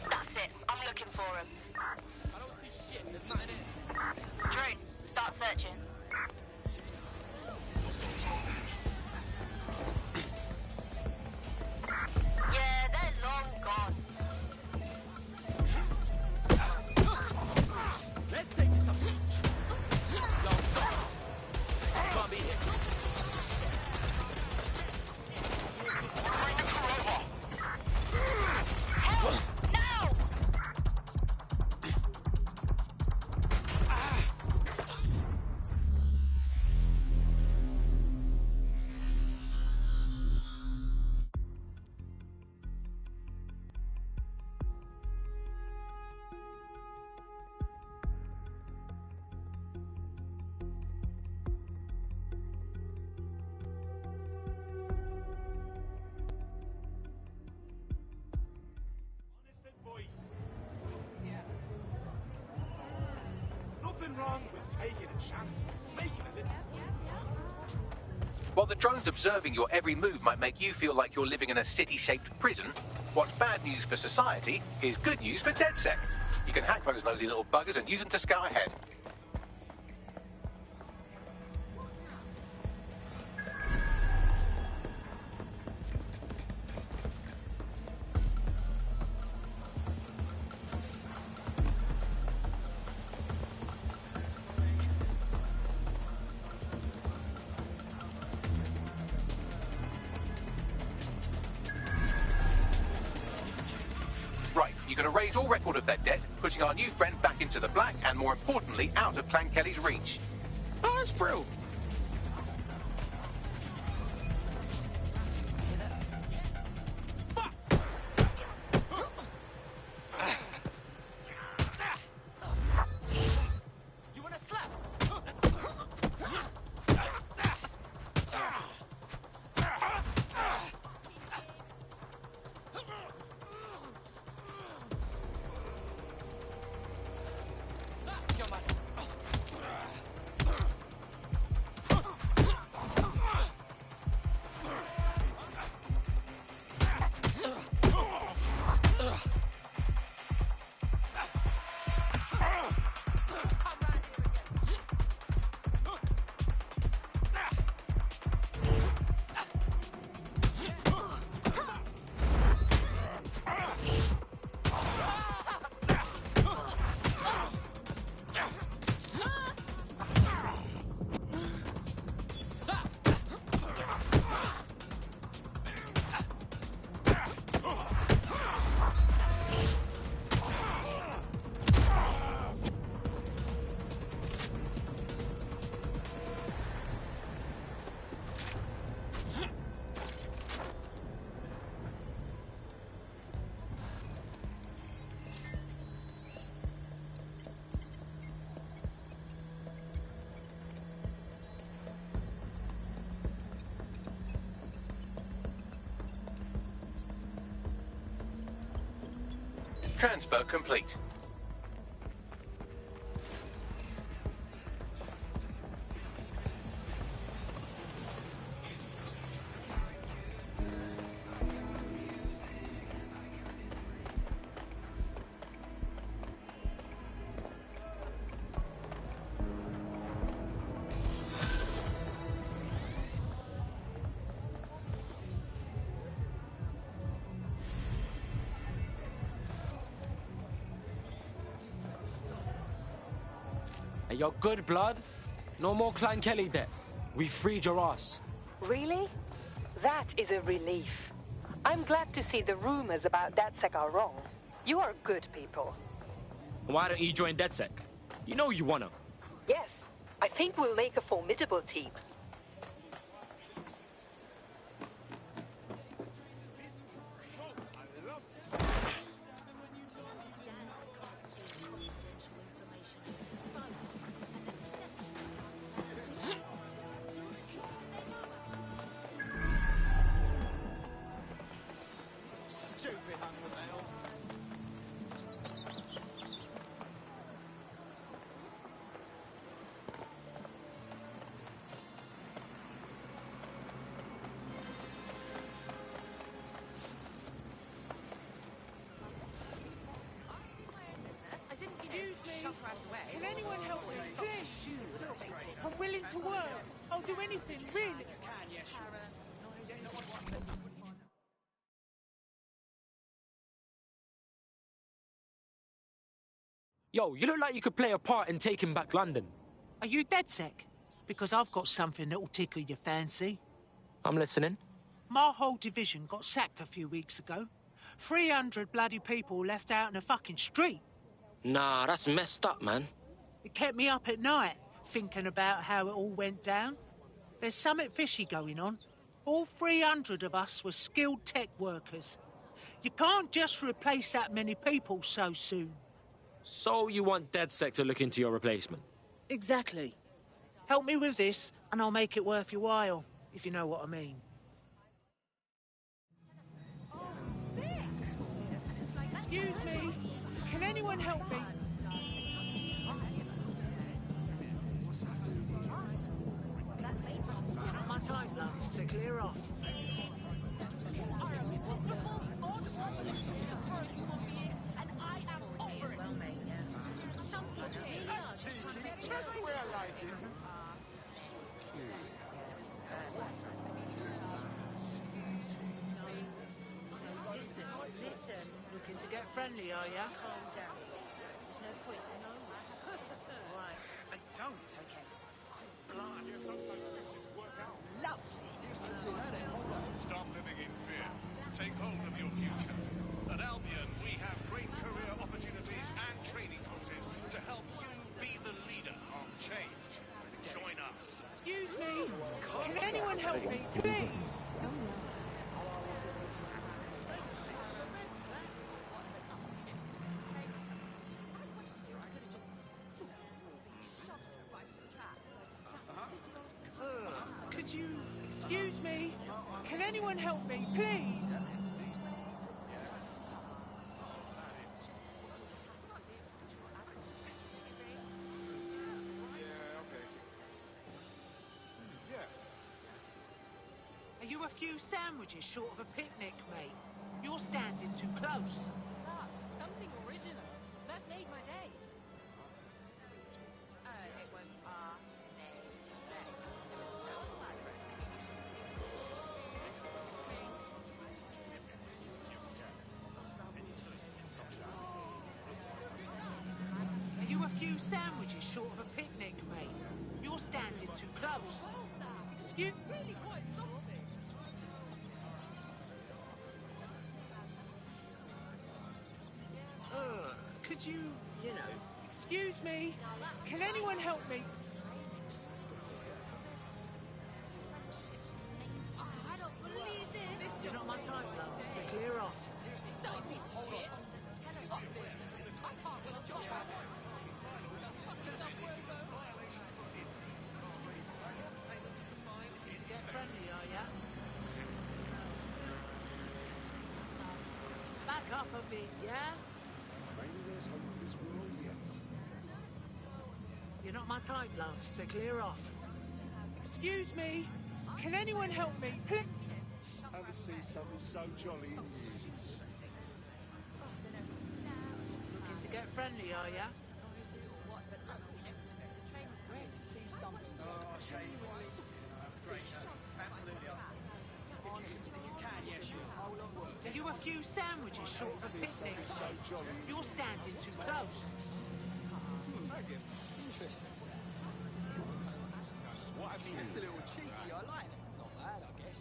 That's it. I'm looking for him. I don't see shit. There's nothing in. Drone, start searching. Yeah, they're long gone. Let's take this up. Yo, stop. Can't be hit. Bring the crew over. Help! Now! Nothing wrong with taking a chance, making a little. While the drones observing your every move might make you feel like you're living in a city-shaped prison, what's bad news for society is good news for DedSec. You can hack those nosy little buggers and use them to scout ahead. Right, you're going to raise all record of their debt, putting our new friend back into the black, and more importantly, out of Clan Kelly's reach. Oh, it's through. You wanna slap? Transfer complete. Hey, you're good blood. No more Clan Kelly debt. We freed your ass. Really? That is a relief. I'm glad to see the rumors about DedSec are wrong. You are good people. Why don't you join DedSec? You know you wanna. Yes, I think we'll make a formidable team. Excuse me. Can anyone help me? Please. I'm willing to work. I'll do anything, really. Yo, you look like you could play a part in taking back London. Are you DedSec? Because I've got something that'll tickle your fancy. I'm listening. My whole division got sacked a few weeks ago. 300 bloody people left out in the fucking street. Nah, that's messed up, man. It kept me up at night, thinking about how it all went down. There's something fishy going on. All 300 of us were skilled tech workers. You can't just replace that many people so soon. So you want DedSec to look into your replacement? Exactly. Help me with this, and I'll make it worth your while, if you know what I mean. Excuse me. Can anyone help me? My time, love, so clear off. Just the way I like it. Listen. Looking to get friendly, are ya? Calm down. There's no point, no. Right. I don't. Okay. Blimey. Yeah, sometimes things just work out. Lovely. Stop living in fear. Take hold of your future. At Albion, we have great career opportunities and training courses to help you be the leader of change. Join us. Excuse me. Can anyone help me, please? Could you... Excuse me. Can anyone help me, please? Are you a few sandwiches short of a picnic, mate? You're standing too close. Something original. That made my day. It was Are you a few sandwiches short of a picnic, mate? You're standing too close. Excuse me. Could you, excuse me? Can anyone help me? I don't believe this. You're not my type, love, so clear off. Don't be shit. Get friendly, are ya? Back up a bit, yeah? Maybe there's hope for this world yet. You're not my type, love, so clear off. Excuse me. Can anyone help me? Haven't seen something so jolly in years. Looking to get friendly, are ya? Are you a few sandwiches short of a picnic? You're standing too close. Interesting. What I mean, it's a little cheeky. I like it. Not bad, I guess.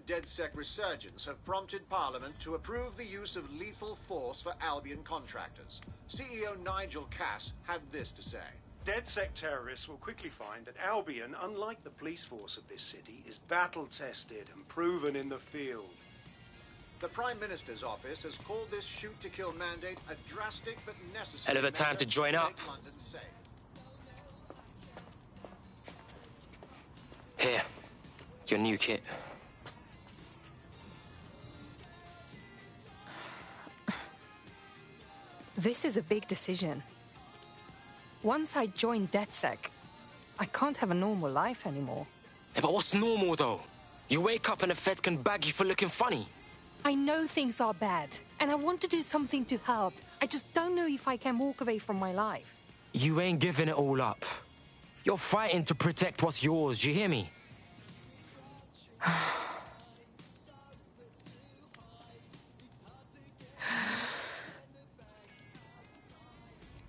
DedSec resurgence have prompted Parliament to approve the use of lethal force for Albion contractors. CEO Nigel Cass had this to say. DedSec terrorists will quickly find that Albion, unlike the police force of this city, is battle-tested and proven in the field. The Prime Minister's office has called this shoot-to-kill mandate a drastic but necessary Hell of a time to join up. make London safe. Here, your new kit. This is a big decision. Once I join DedSec, I can't have a normal life anymore. Yeah, but what's normal, though? You wake up and the feds can bag you for looking funny. I know things are bad, and I want to do something to help. I just don't know if I can walk away from my life. You ain't giving it all up. You're fighting to protect what's yours, you hear me?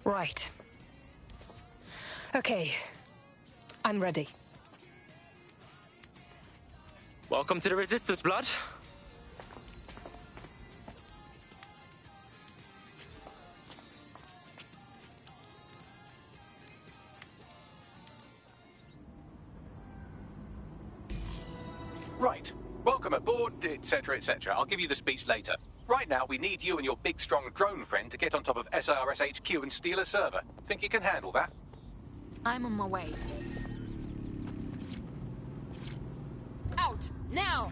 Right. Okay. I'm ready. Welcome to the Resistance, blood. Right. Welcome aboard, etc., etc. I'll give you the speech later. Right now, we need you and your big, strong drone friend to get on top of SIRS HQ and steal a server. Think you can handle that? I'm on my way. Out! Now!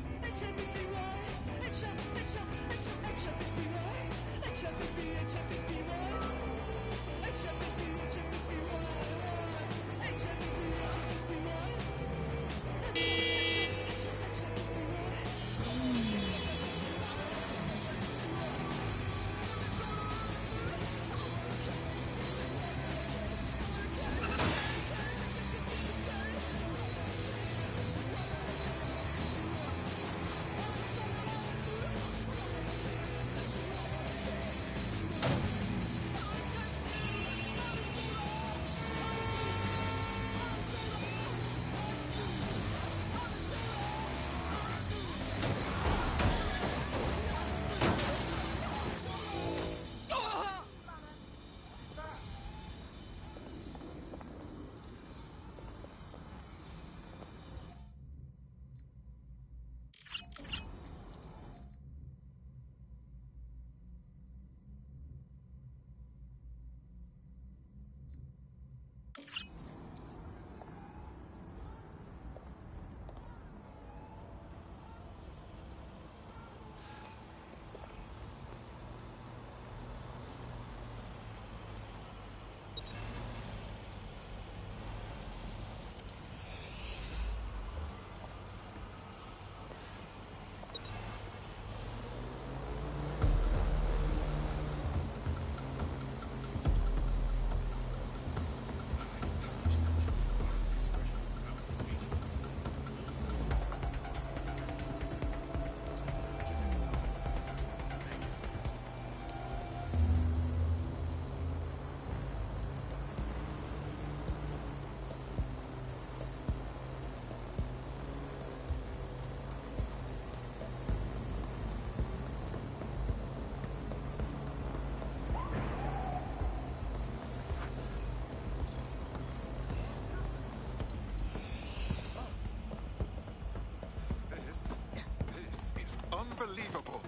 Unbelievable.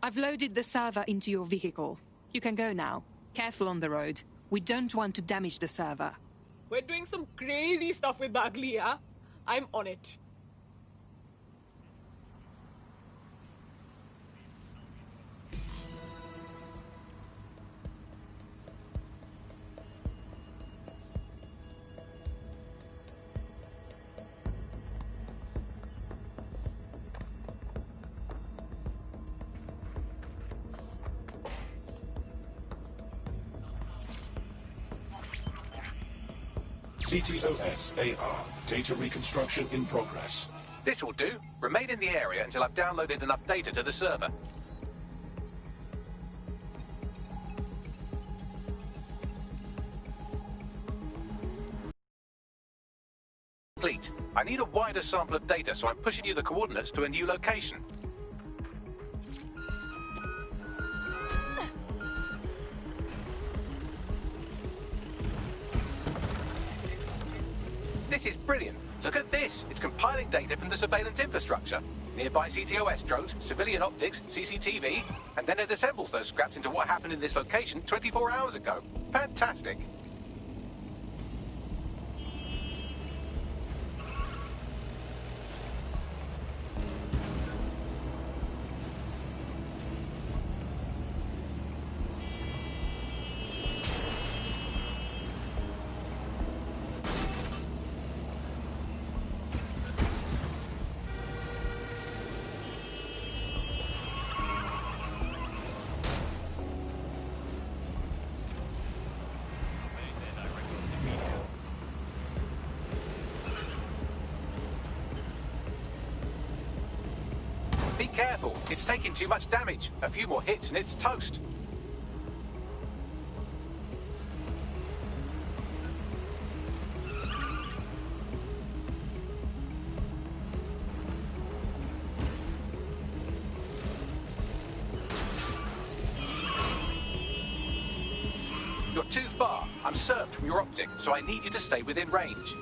I've loaded the server into your vehicle. You can go now. Careful on the road. We don't want to damage the server. We're doing some crazy stuff with Bagley, yeah? I'm on it. CTOS-AR. Data reconstruction in progress. This will do. Remain in the area until I've downloaded enough data to the server. Complete. I need a wider sample of data, so I'm pushing you the coordinates to a new location. This is brilliant. Look at this. It's compiling data from the surveillance infrastructure. Nearby CTOS drones, civilian optics, CCTV, and then it assembles those scraps into what happened in this location 24 hours ago. Fantastic. Be careful, it's taking too much damage. A few more hits and it's toast. You're too far. I'm served from your optic, so I need you to stay within range.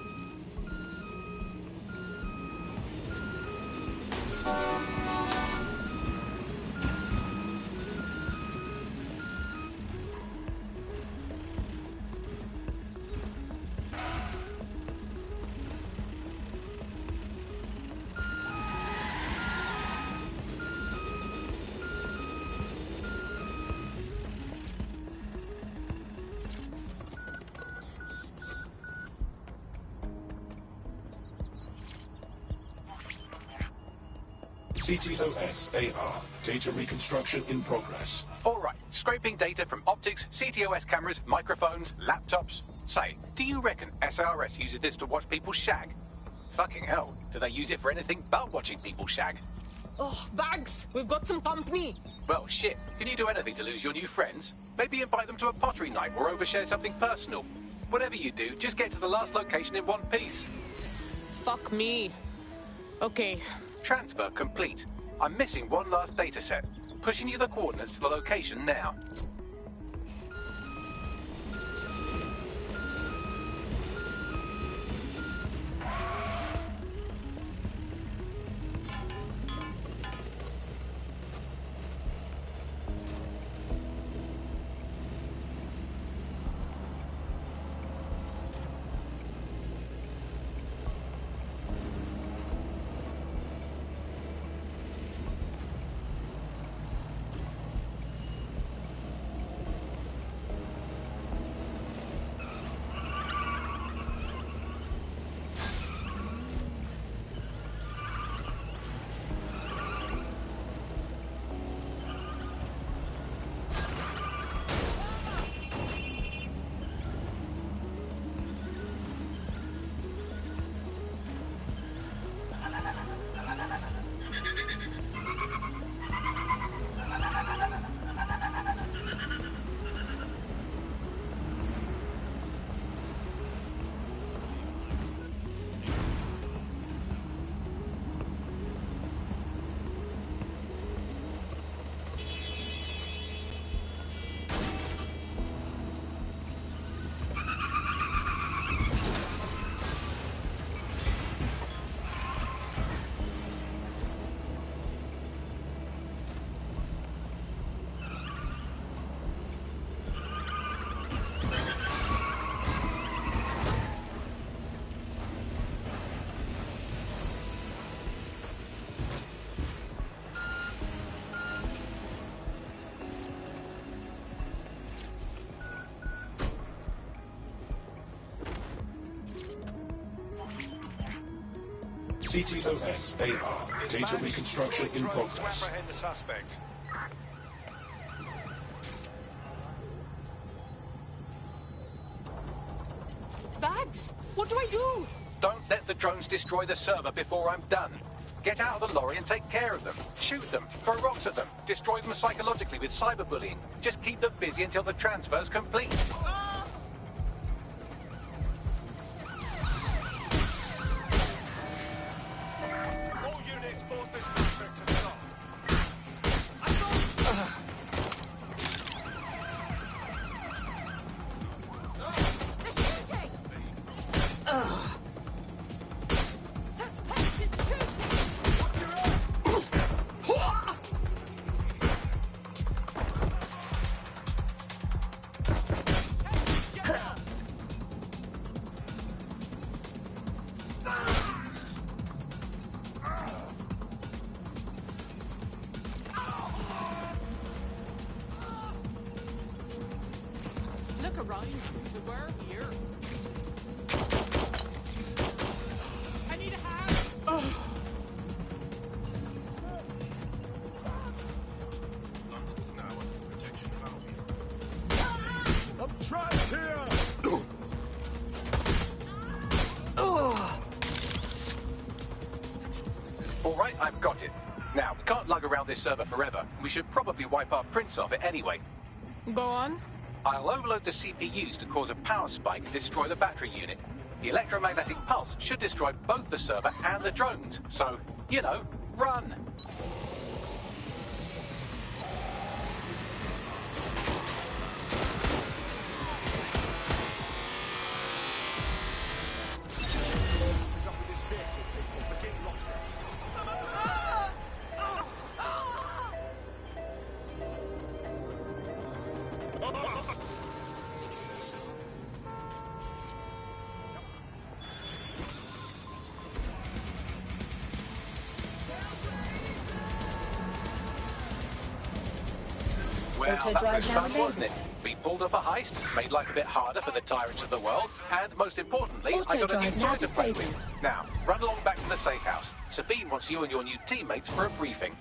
CTOS-AR. Data reconstruction in progress. All right, scraping data from optics, CTOS cameras, microphones, laptops. Say, do you reckon SRS uses this to watch people shag? Fucking hell, do they use it for anything but watching people shag? Oh, Bags, we've got some company. Well, shit, can you do anything to lose your new friends? Maybe invite them to a pottery night or overshare something personal. Whatever you do, just get to the last location in one piece. Fuck me. Okay. Transfer complete. I'm missing one last data set. Pushing you the coordinates to the location now. CTOS-AR. Data reconstruction in progress. Apprehend the suspect. Bags! What do I do? Don't let the drones destroy the server before I'm done. Get out of the lorry and take care of them. Shoot them, throw rocks at them, destroy them psychologically with cyberbullying. Just keep them busy until the transfer's complete. All units force this suspect to stop. They're shooting! Suspect is shooting! Look around. We're here. I need a hand. London's now under the protection of Albion. I'm trapped here! All right, I've got it. Now, we can't lug around this server forever. We should probably wipe our prints off it anyway. Go on. I'll overload the CPUs to cause a power spike and destroy the battery unit. The electromagnetic pulse should destroy both the server and the drones. So, you know, run! Well, that was fun, wasn't it? We pulled off a heist, made life a bit harder for the tyrants of the world, and most importantly, I got a new toy to play with. Now, run along back to the safe house. Sabine wants you and your new teammates for a briefing.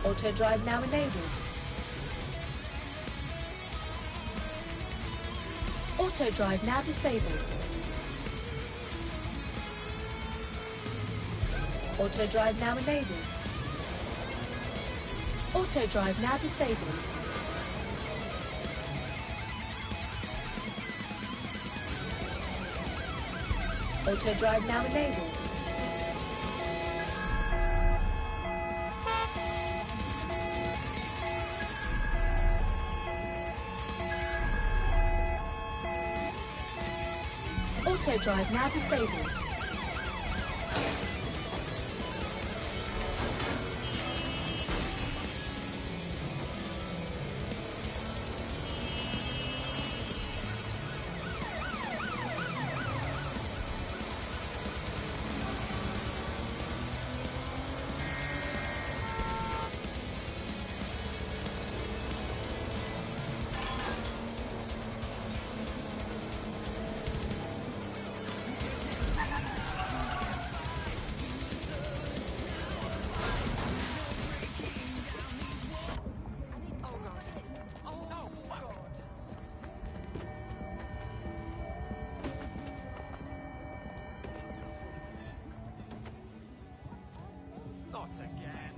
Auto drive now enabled. Auto drive now disabled. Auto drive now enabled. Auto drive now disabled. Auto drive now enabled. Auto drive now disabled. Not again.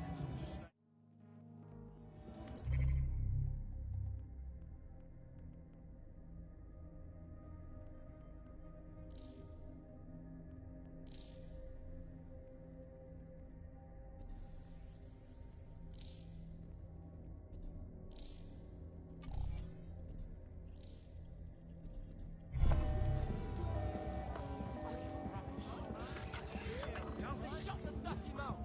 Shut the dirty mouth!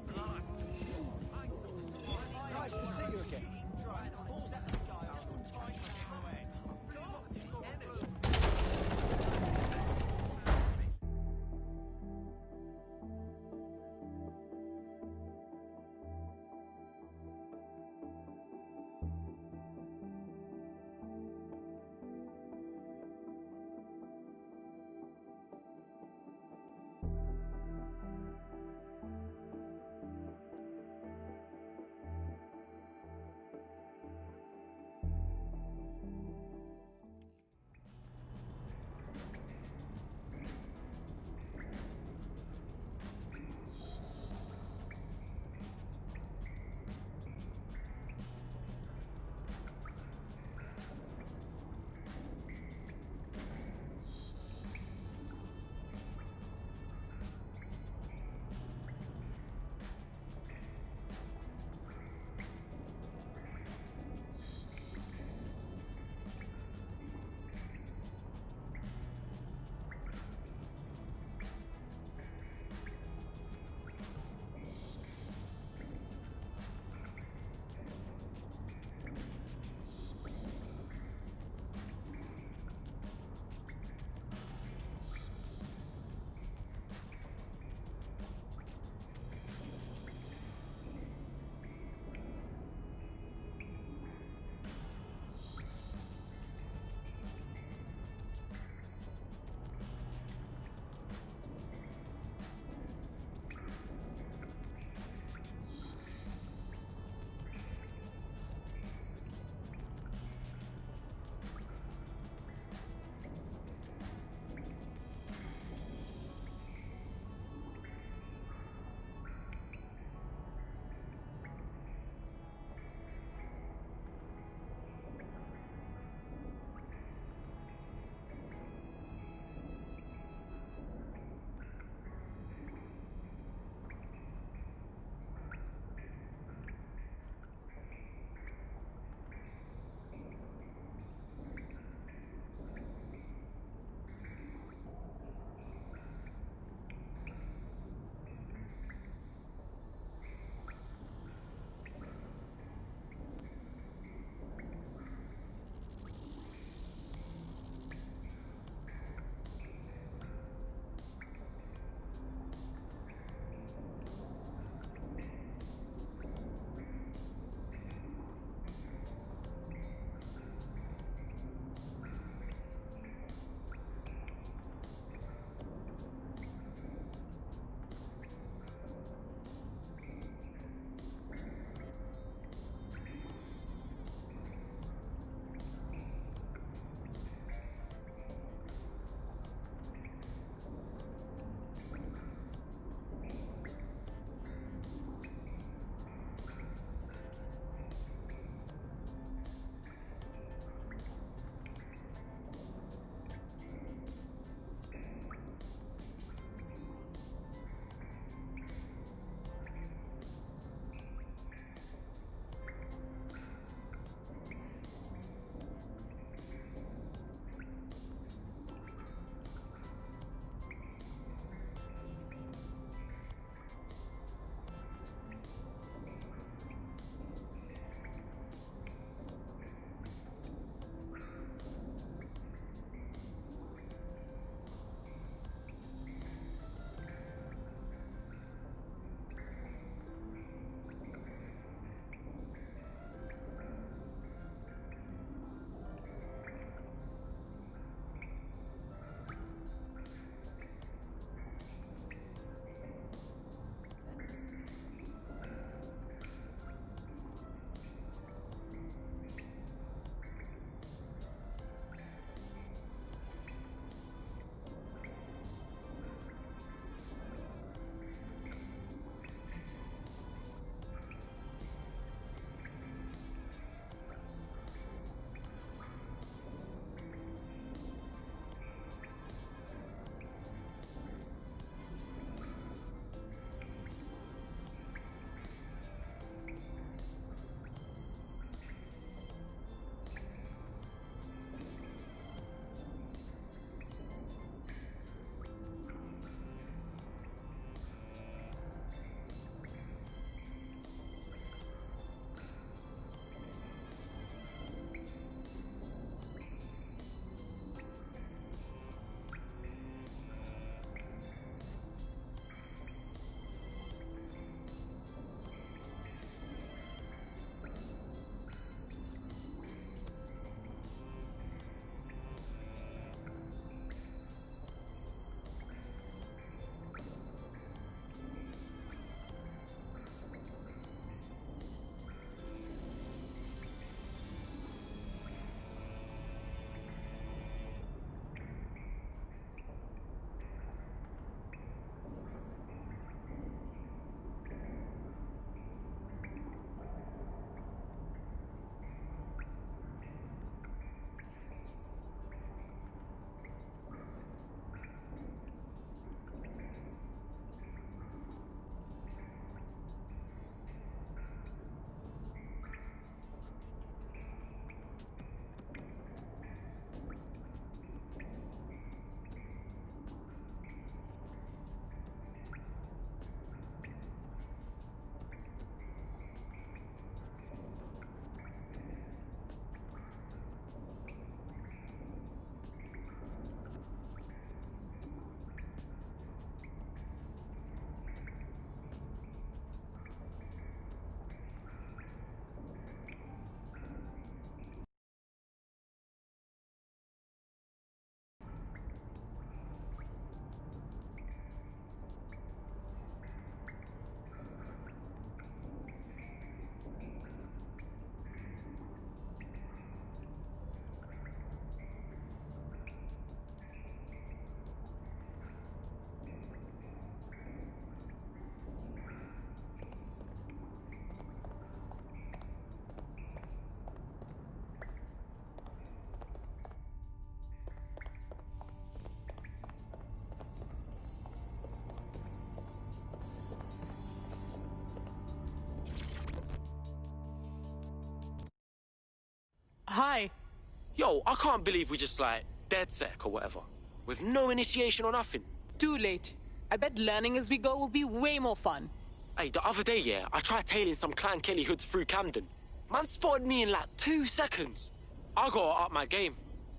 Yo, I can't believe we just, like, DedSec or whatever. With no initiation or nothing. Too late. I bet learning as we go will be way more fun. Hey, the other day, yeah, I tried tailing some Clan Kelly hoods through Camden. Man spotted me in, like, 2 seconds. I gotta up my game.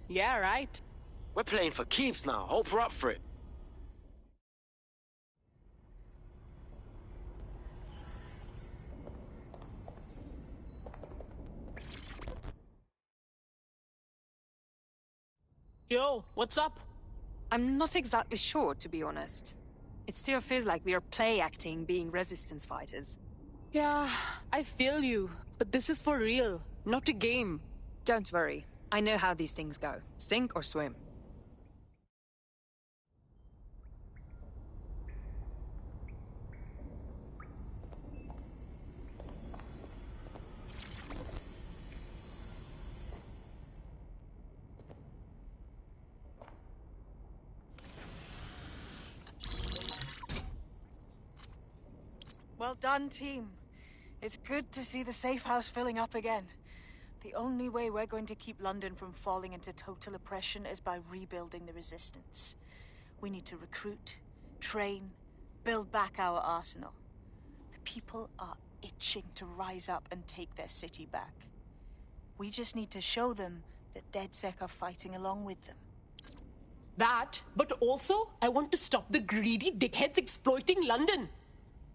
Yeah, right. We're playing for keeps now. Hope we're up for it. Yo, what's up? I'm not exactly sure, to be honest. It still feels like we are play acting being resistance fighters. Yeah, I feel you. But this is for real, not a game. Don't worry. I know how these things go. Sink or swim. Well done, team. It's good to see the safe house filling up again. The only way we're going to keep London from falling into total oppression is by rebuilding the resistance. We need to recruit, train, build back our arsenal. The people are itching to rise up and take their city back. We just need to show them that DedSec are fighting along with them. That, but also, I want to stop the greedy dickheads exploiting London.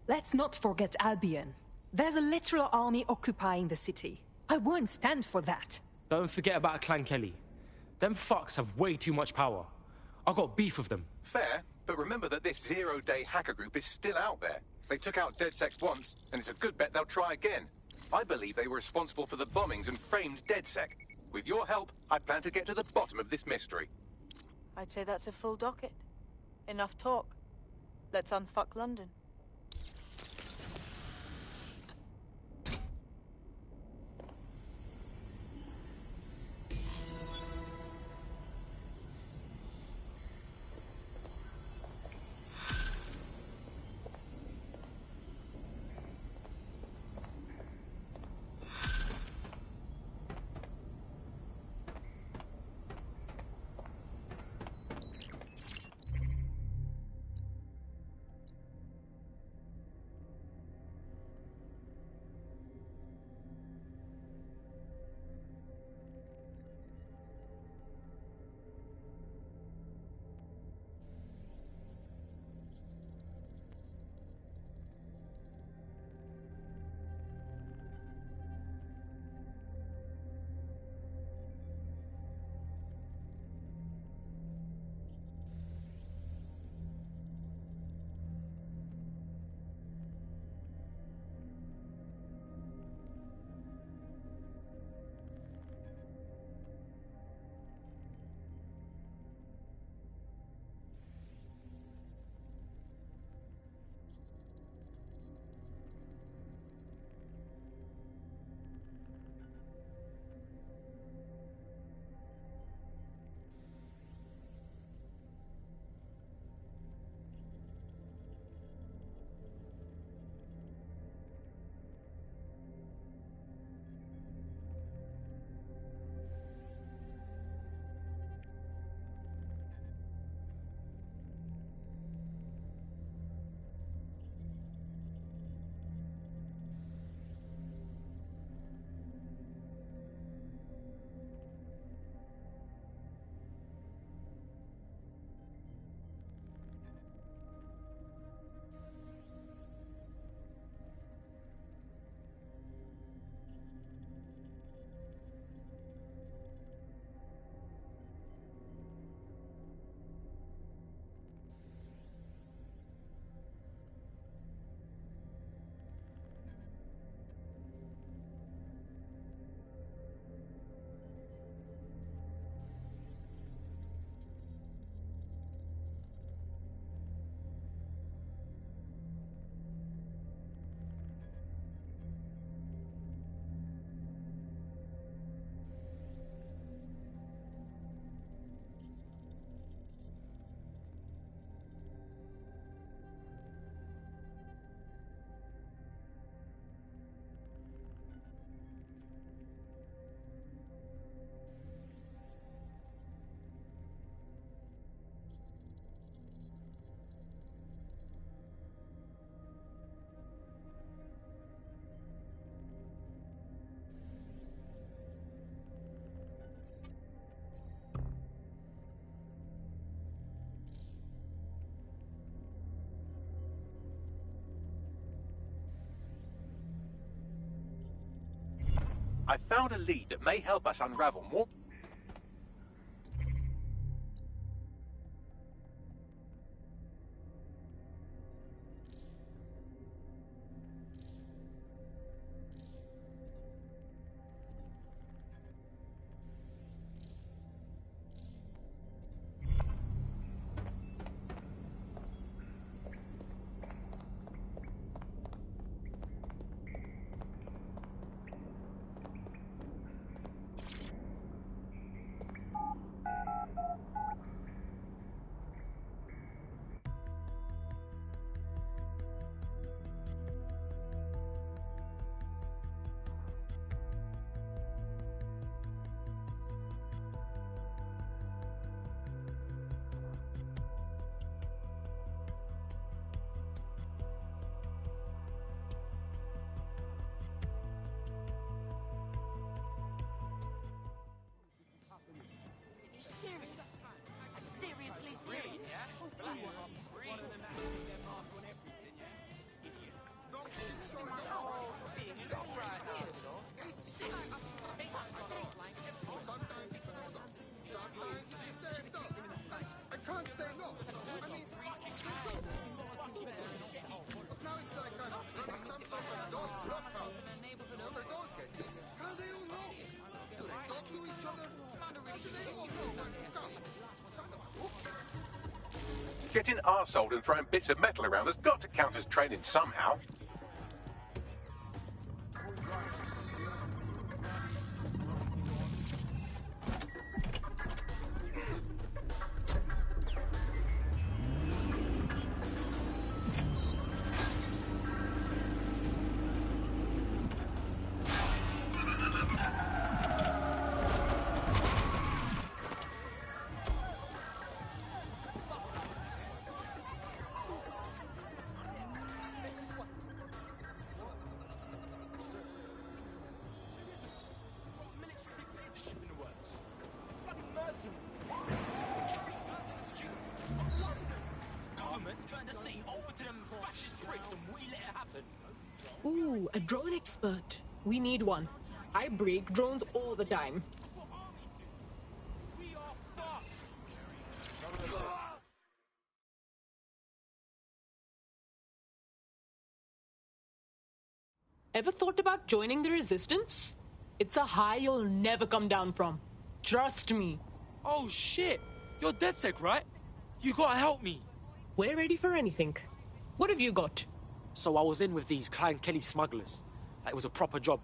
Let's not forget Albion. There's a literal army occupying the city. I won't stand for that. Don't forget about Clan Kelly. Them fucks have way too much power. I got beef with them. Fair, but remember that this zero-day hacker group is still out there. They took out DedSec once, and it's a good bet they'll try again. I believe they were responsible for the bombings and framed DedSec. With your help, I plan to get to the bottom of this mystery. I'd say that's a full docket. Enough talk. Let's unfuck London. I found a lead that may help us unravel more... Getting arseholed and throwing bits of metal around has got to count as training somehow. Ooh, a drone expert. We need one. I break drones all the time. Ever thought about joining the Resistance? It's a high you'll never come down from. Trust me. Oh shit! You're DedSec, right? You gotta help me. We're ready for anything. What have you got? So I was in with these Clan Kelly smugglers. Like, it was a proper job.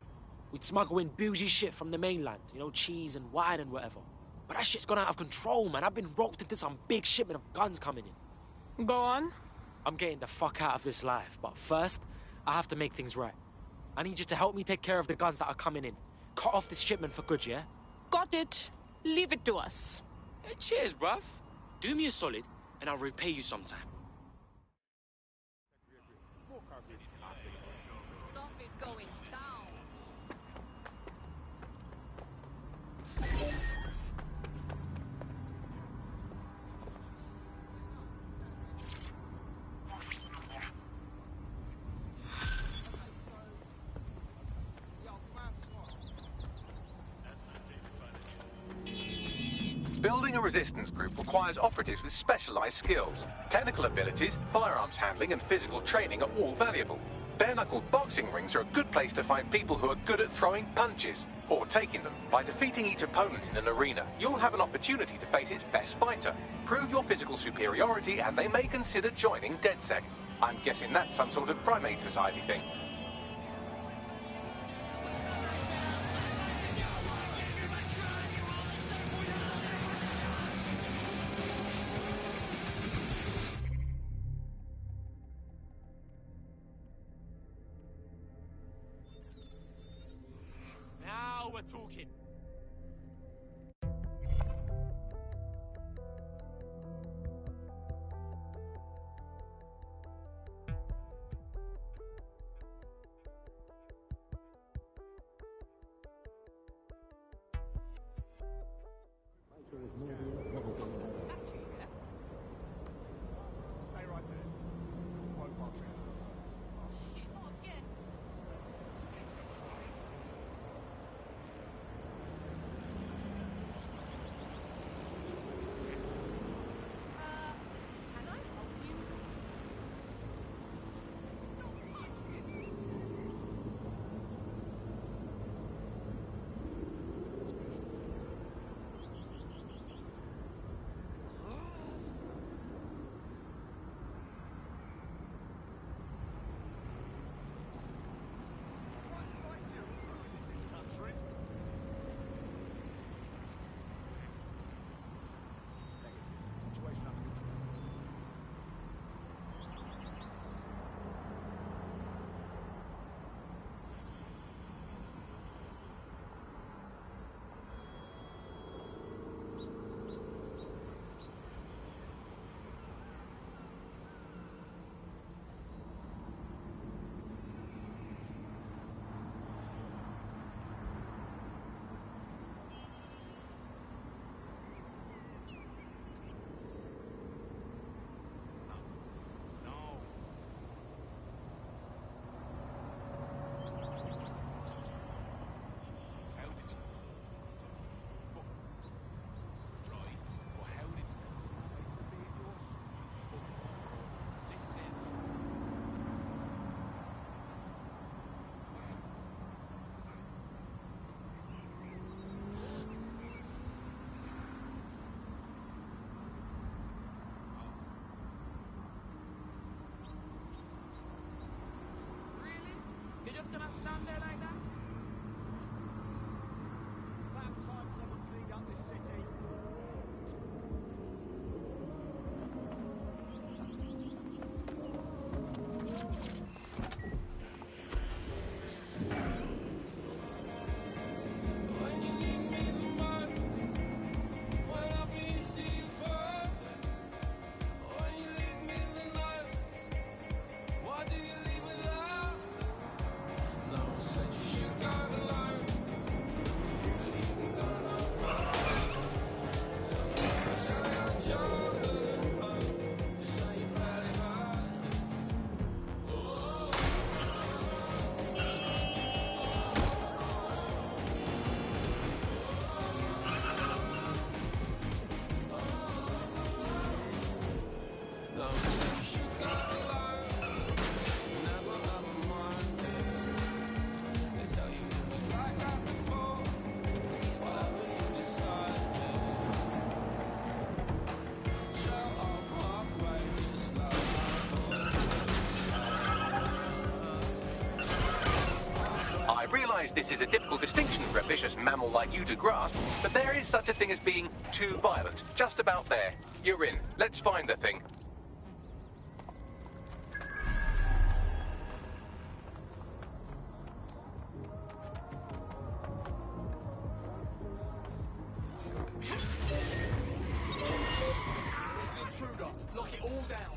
We'd smuggle in bougie shit from the mainland, you know, cheese and wine and whatever. But that shit's gone out of control, man. I've been roped into some big shipment of guns coming in. Go on. I'm getting the fuck out of this life, but first, I have to make things right. I need you to help me take care of the guns that are coming in. Cut off this shipment for good, yeah? Got it. Leave it to us. Hey, cheers, bruv. Do me a solid, and I'll repay you sometime. Something's going down. Building a resistance group requires operatives with specialized skills. Technical abilities, firearms handling, and physical training are all valuable. Bare-knuckle boxing rings are a good place to find people who are good at throwing punches, or taking them. By defeating each opponent in an arena, you'll have an opportunity to face its best fighter. Prove your physical superiority, and they may consider joining DedSec. I'm guessing that's some sort of primate society thing. Now we're talking. Stay right there. Profile clear. gonna stand there like that? About time someone cleaned up this city. This is a difficult distinction for a vicious mammal like you to grasp, but there is such a thing as being too violent. Just about there. You're in. Let's find the thing. Intruder, lock it all down.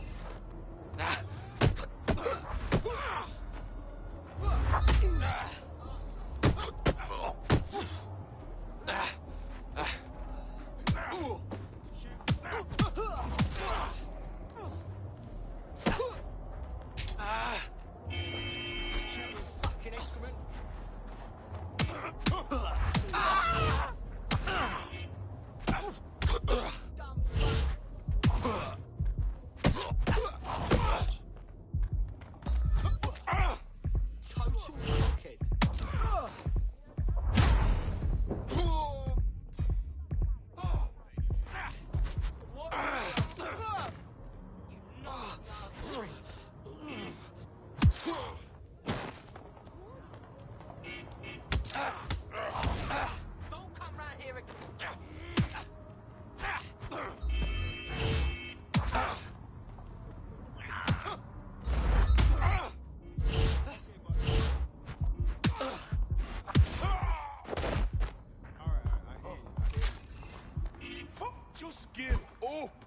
Just give up.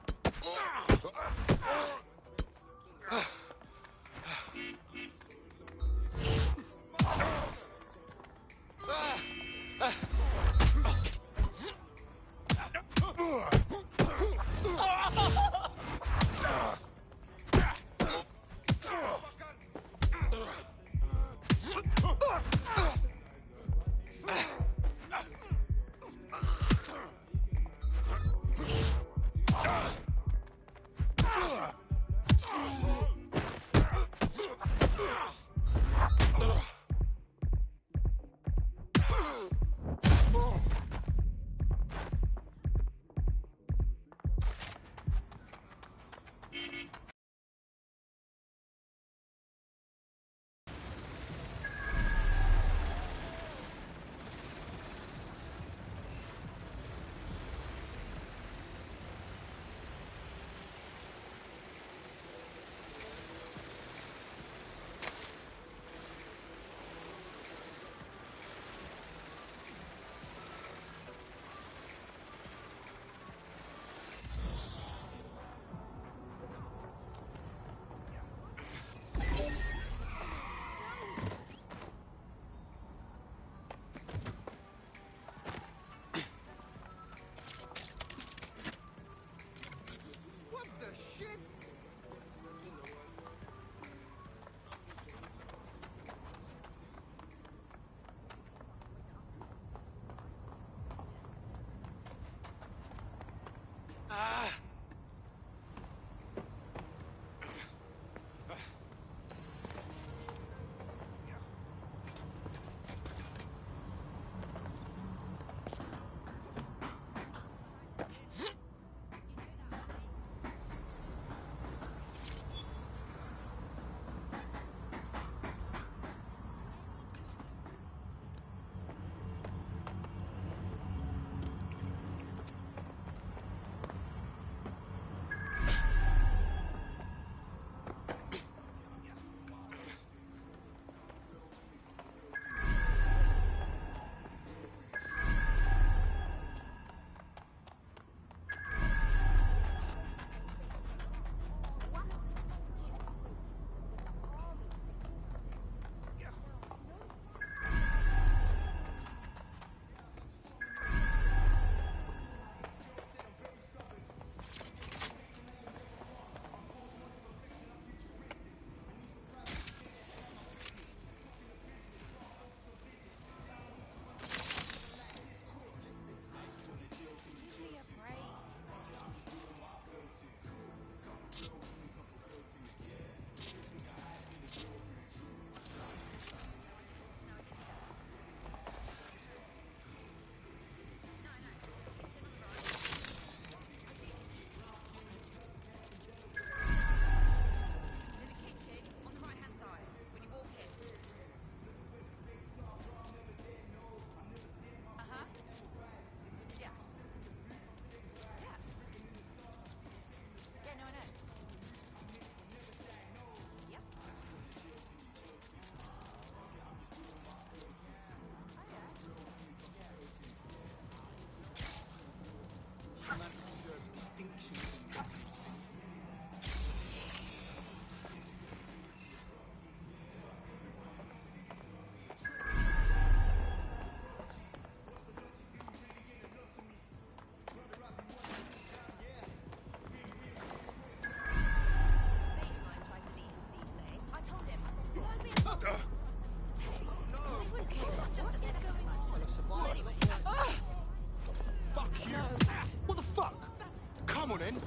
Come on, in.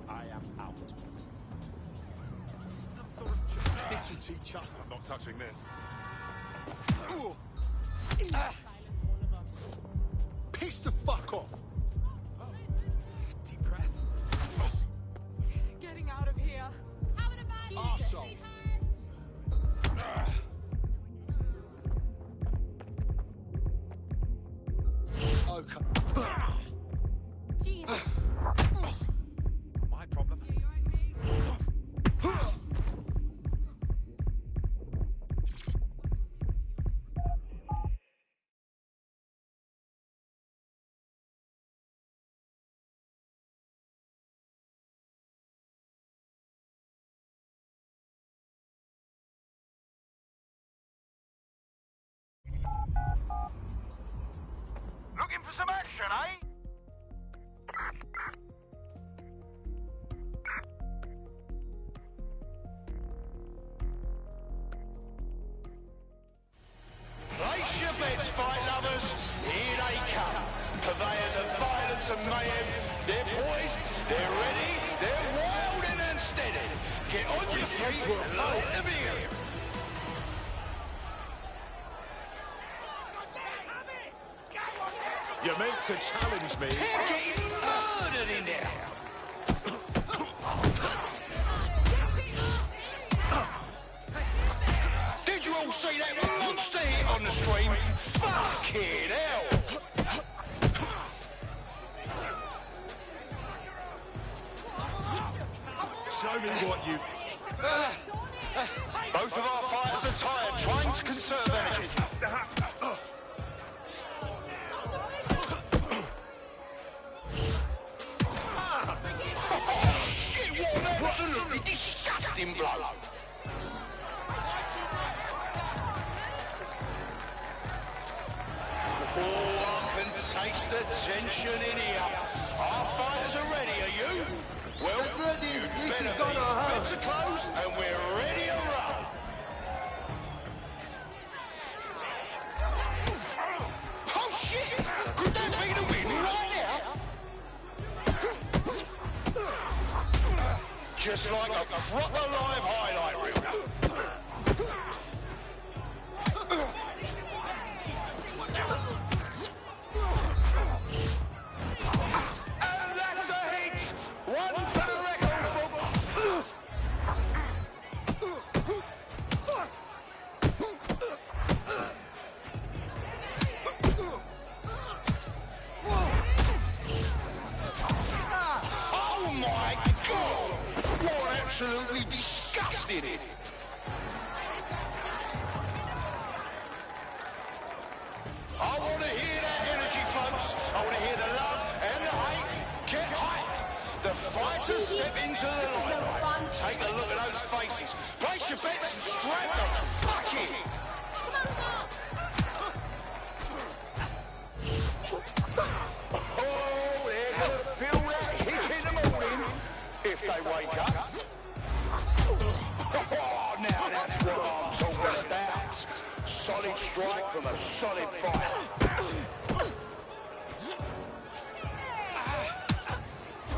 I am out. This will teach you. I'm not touching this. Piss the fuck off. Deep breath. Getting out of here. Arsehole. Okay. My problem. Looking for some action, eh? Place your bets, fight lovers. Here they come. Purveyors of violence and mayhem. They're poised, they're ready, they're wild and unsteady. Get on your feet and let them in. You meant to challenge me. They're getting murdered in there. Did you all see that monster hit on the stream? Fucking hell! Show me what you... Both of our fighters are tired, trying to conserve energy. Shit, what an absolutely disgusting blow! Oh, I can taste the tension in here. Our fighters are ready, are you? Well, ready. This is gonna hurt. Bets are closed, and we're ready to roll. Oh shit! Could that be the win right now? Just like a proper live highlight reel. And that's a hit! One for the record, folks! Oh my God! What absolutely disgusting it! I want to hear that energy, folks. I want to hear the love and the hate. Get hype. The fighters step into the limelight. Take a look at those faces. Place your bets and strap the fuck in. Oh, they're going to feel that hit in the morning if they wake up. Oh, now that's what I'm talking about. Solid strike from a solid fighter.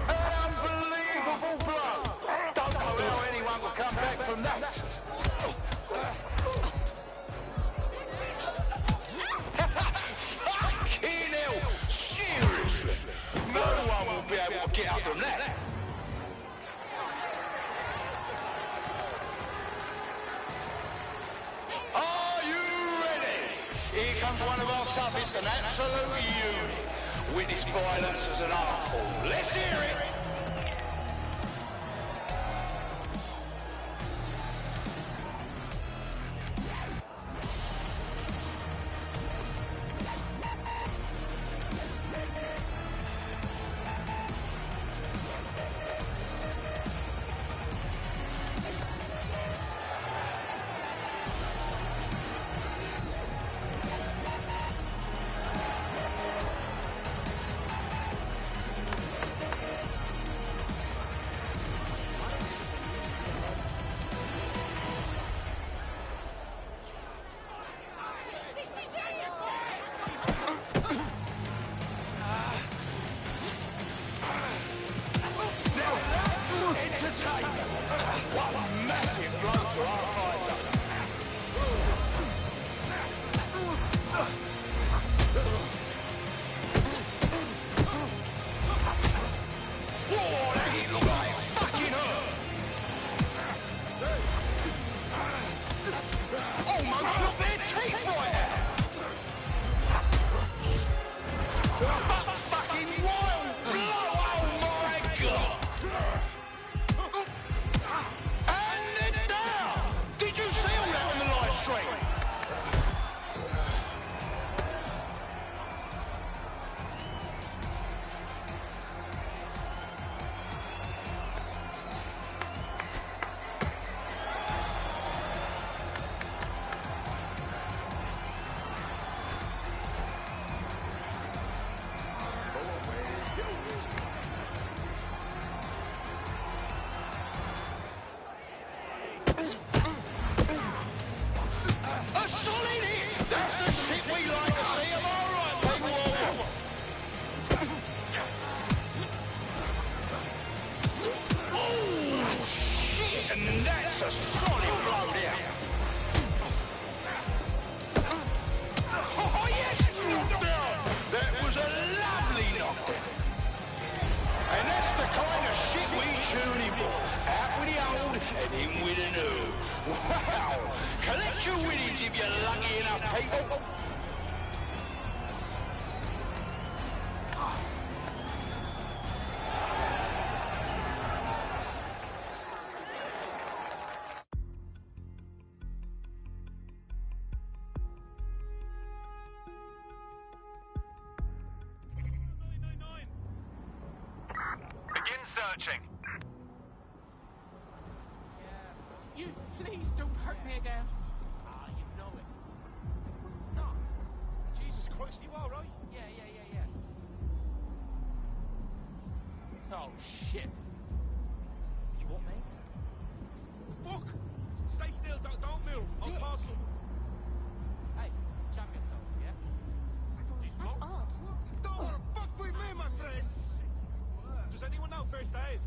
An unbelievable blow. Don't know how anyone will come back from that. Fucking hell. Seriously. No one will be able to get up from that. Are you ready? Here comes one of our toughest and absolute unit. Witness violence as an art form. Let's hear it. That's a solid blow there. Oh, yes! That was a lovely knockdown. And that's the kind of shit we tune him for. Out with the old and in with the new. Wow! Collect your winnings if you're lucky enough, people. Begin searching. You, please don't hurt me again. Ah, you know it. No. Jesus Christ, you all right? Yeah. Oh, shit. You what, mate? Fuck! Stay still, don't move. I'll call someone. Hey, jam yourself, yeah? That's odd. Don't fuck with me, my friend! Does anyone know first aid?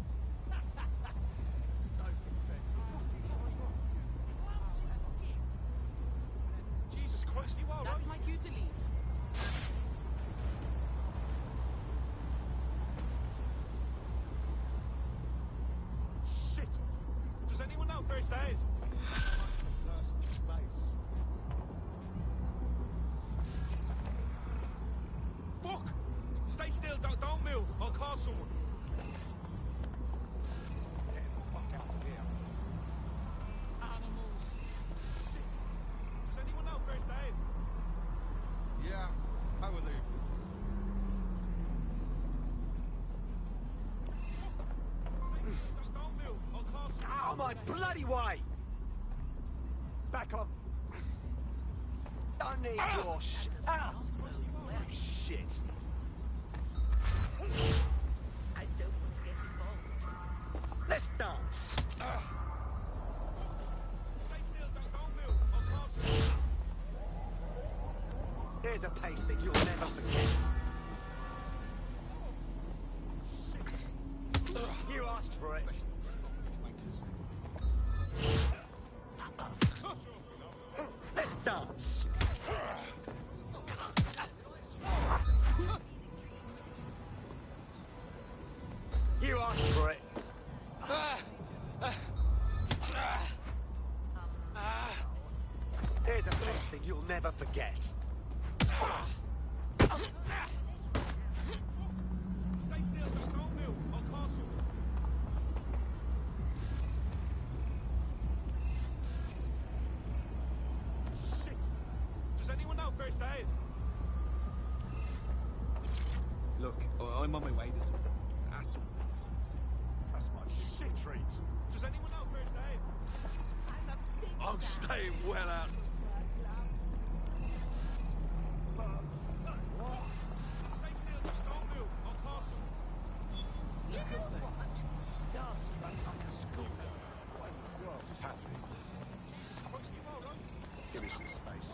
Jesus Christ, you all right? That's my cue to leave. Shit! Does anyone know first aid? Fuck! Stay still, don't move. I'll call someone. Get the fuck out of here. Animals. Does anyone know first aid? Yeah, I will leave. Stay still, don't move. I'll call someone. Out my bloody way! Back off. I need your shit. Shit. I don't want to get involved. Let's dance. Stay still, don't move. I'll call someone. Here's a pace that you'll never forget. You asked for it. Let's dance. You asked for it. Here's a place that you'll never forget. Stay still, don't move. I'll call someone. Shit! Does anyone know first aid? Look, I'm on my way to something. Assholes. That's my shit treat. Does anyone know first aid? I'm staying well out. Stay still, don't move. I'll call someone. What is happening? Jesus Christ, you all right? Give me some space.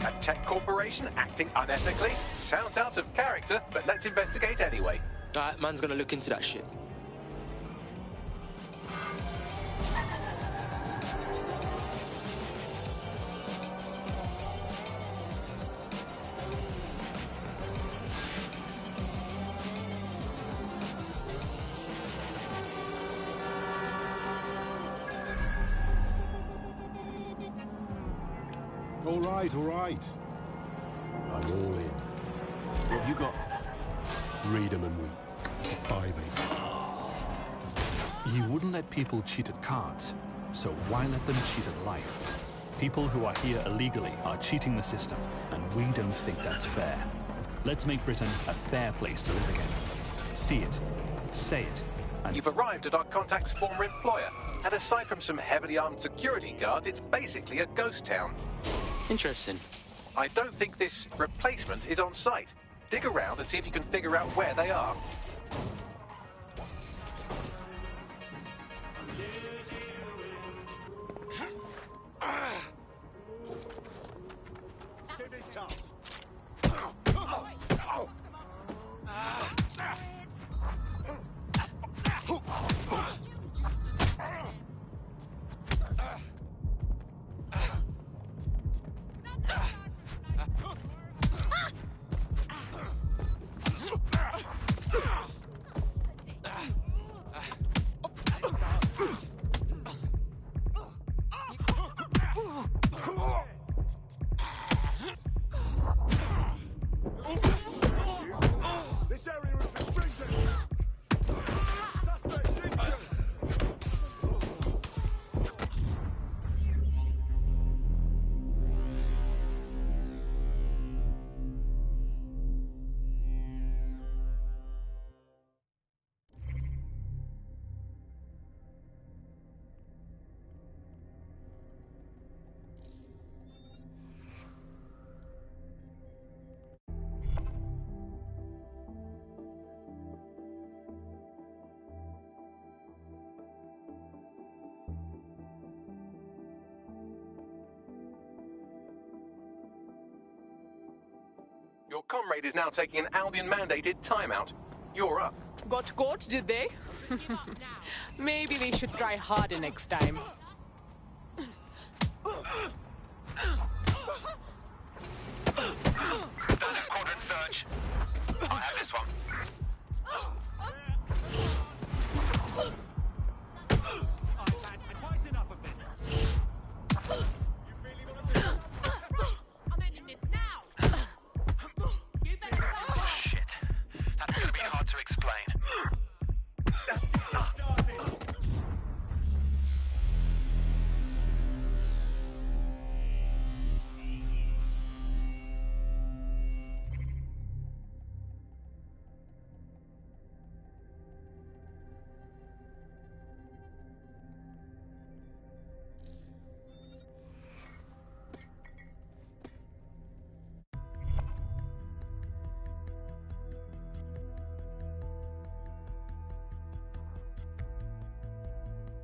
A tech corporation acting unethically? Sounds out of character, but let's investigate anyway. Alright, man's gonna look into that shit. All right. I'm all in. What have you got? Freedom and wheat. 5 aces. You wouldn't let people cheat at cards, so why let them cheat at life? People who are here illegally are cheating the system, and we don't think that's fair. Let's make Britain a fair place to live again. See it, say it, and... You've arrived at our contact's former employer, and aside from some heavily armed security guards, it's basically a ghost town. Interesting. I don't think this replacement is on site. Dig around and see if you can figure out where they are. Your comrade is now taking an Albion-mandated timeout. You're up. Got caught, did they? Maybe they should try harder next time. Quadrant search. I have this one. I've had quite enough of this. You really want to do this? I'm ending this now. You better go. Shit. That's going to be hard to explain.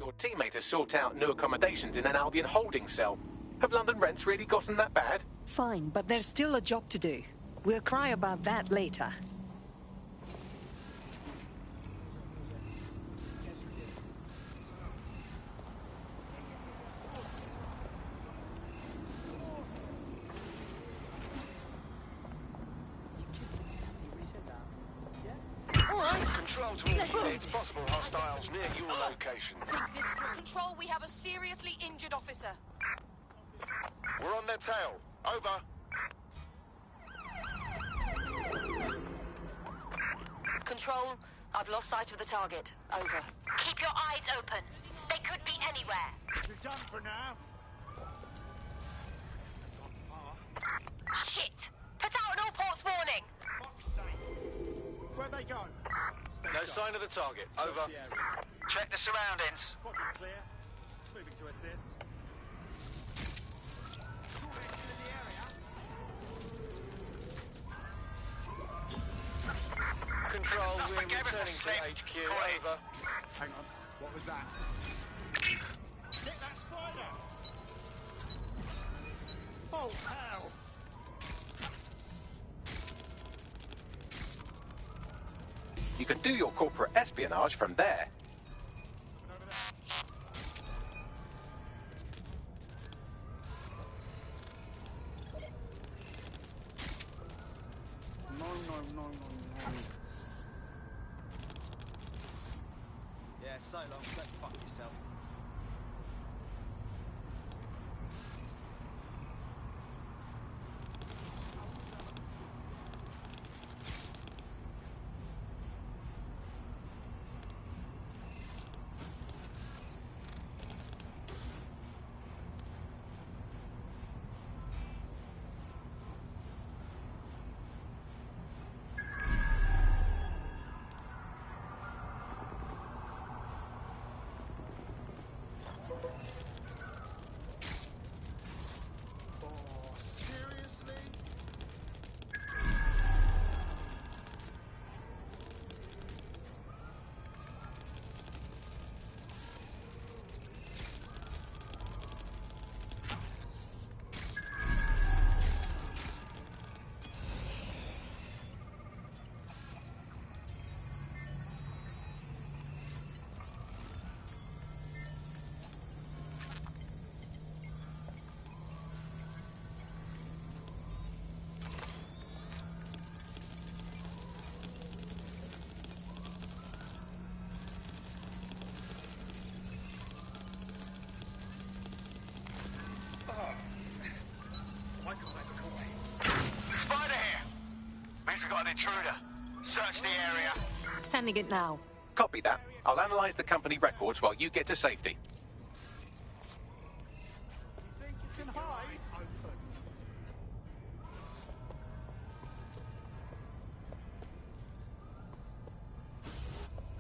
Your teammate has sought out new accommodations in an Albion holding cell. Have London rents really gotten that bad? Fine, but there's still a job to do. We'll cry about that later. Control to indicate possible hostiles near your location. Control, we have a seriously injured officer. We're on their tail. Over. Control, I've lost sight of the target. Over. Keep your eyes open. They could be anywhere. You're done for now. Shit! Put out an all-ports warning! Where'd they go? No sign of the target. Over. Check the surroundings. Quadrant clear. Moving to assist. Control, we're returning to HQ. Over. Hang on. What was that? Get that spider! Oh, hell! You can do your corporate espionage from there. No. Yeah, so long. Go fuck yourself. intruder. Search the area. Sending it now. Copy that. I'll analyze the company records while you get to safety. Think you can hide?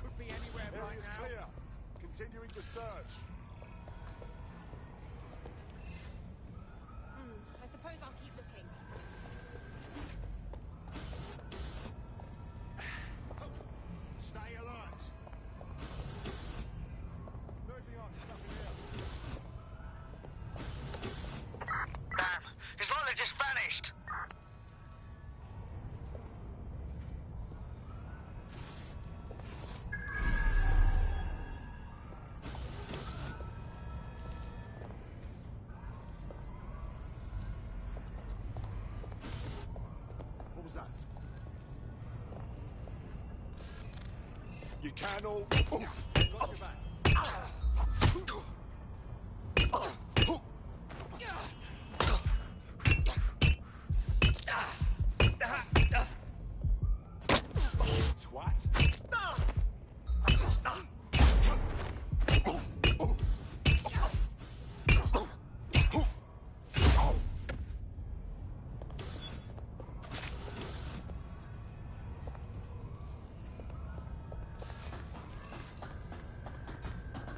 Could be anywhere right now. Clear. Continuing the search. I suppose I'll keep looking. Stay alert. Moving on. Nothing here. Damn, it's like they just vanished. What was that? You can all... Got your back. Twat.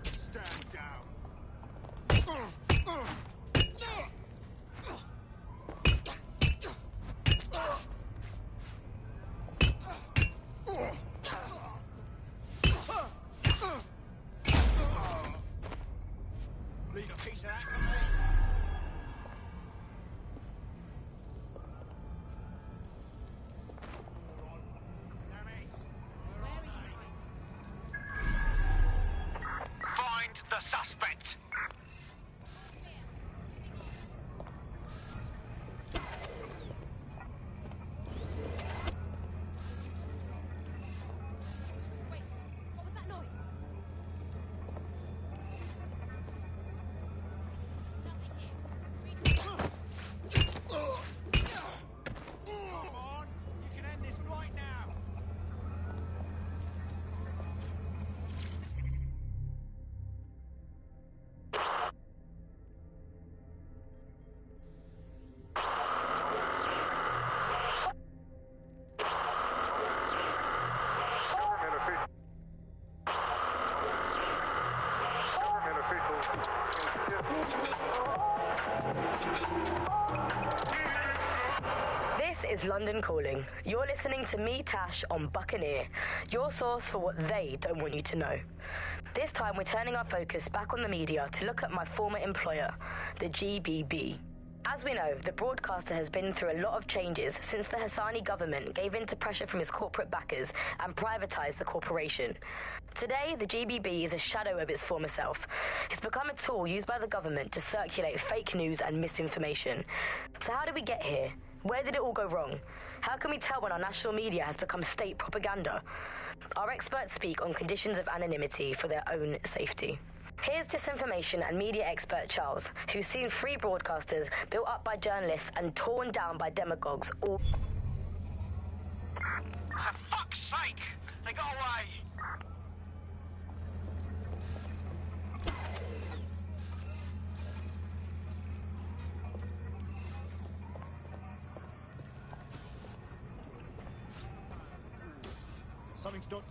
Stand down. Leave a piece of that for me. Damn it. Find the suspect. Wait, what was that noise? Nothing here. Come on. You can end this right now. This is London Calling. You're listening to me, Tash, on Buccaneer, your source for what they don't want you to know. This time we're turning our focus back on the media to look at my former employer, the GBB. As we know, the broadcaster has been through a lot of changes since the Hassani government gave in to pressure from his corporate backers and privatised the corporation. Today, the GBB is a shadow of its former self. It's become a tool used by the government to circulate fake news and misinformation. So how did we get here? Where did it all go wrong? How can we tell when our national media has become state propaganda? Our experts speak on conditions of anonymity for their own safety. Here's disinformation and media expert Charles, who's seen free broadcasters built up by journalists and torn down by demagogues all... For fuck's sake! They got away! Something's done.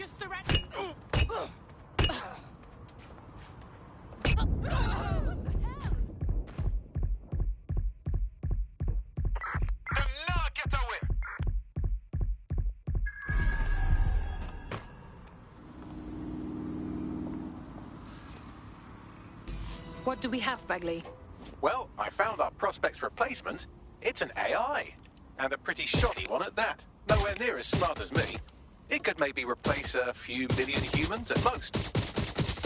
Just surrender. What do we have, Bagley? Well, I found our prospect's replacement. It's an AI. And a pretty shoddy one at that. Nowhere near as smart as me. It could maybe replace a few million humans at most.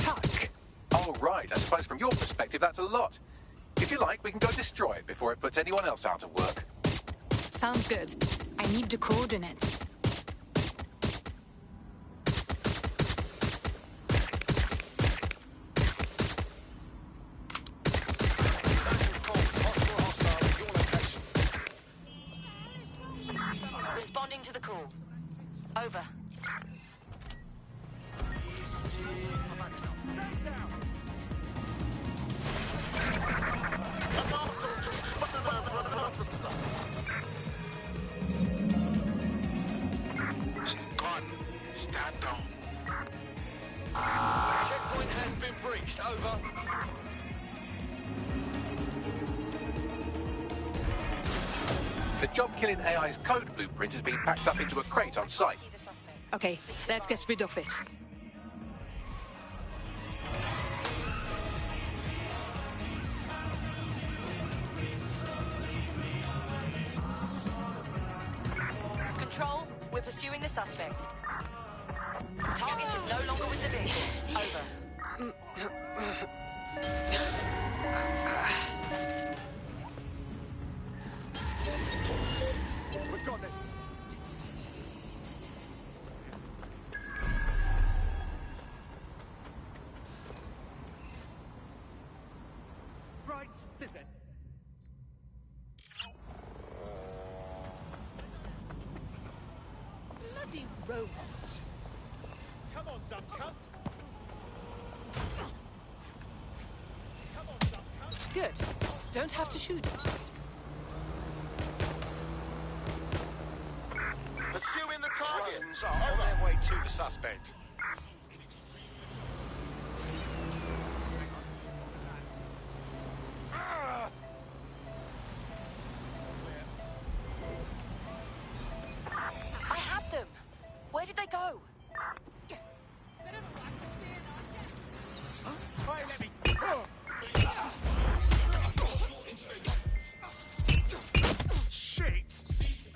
Fuck! Oh, right. I suppose from your perspective, that's a lot. If you like, we can go destroy it before it puts anyone else out of work. Sounds good. I need the coordinates. Responding to the call. Over. Gone. Stand down. Checkpoint has been breached. Over. The job-killing AI's code blueprint has been packed up into a crate on site. Okay, let's get rid of it. Control, we're pursuing the suspect. Target is no longer with the vehicle. Over. We've got this. Right, this end. Bloody robots. Come on, dumb cunt. Come on, dumb cunt. Good. Don't have to shoot it. Pursuing the target. Drones are on their way to the suspect. I had them. Where did they go? Hey, let me. Shit! Cease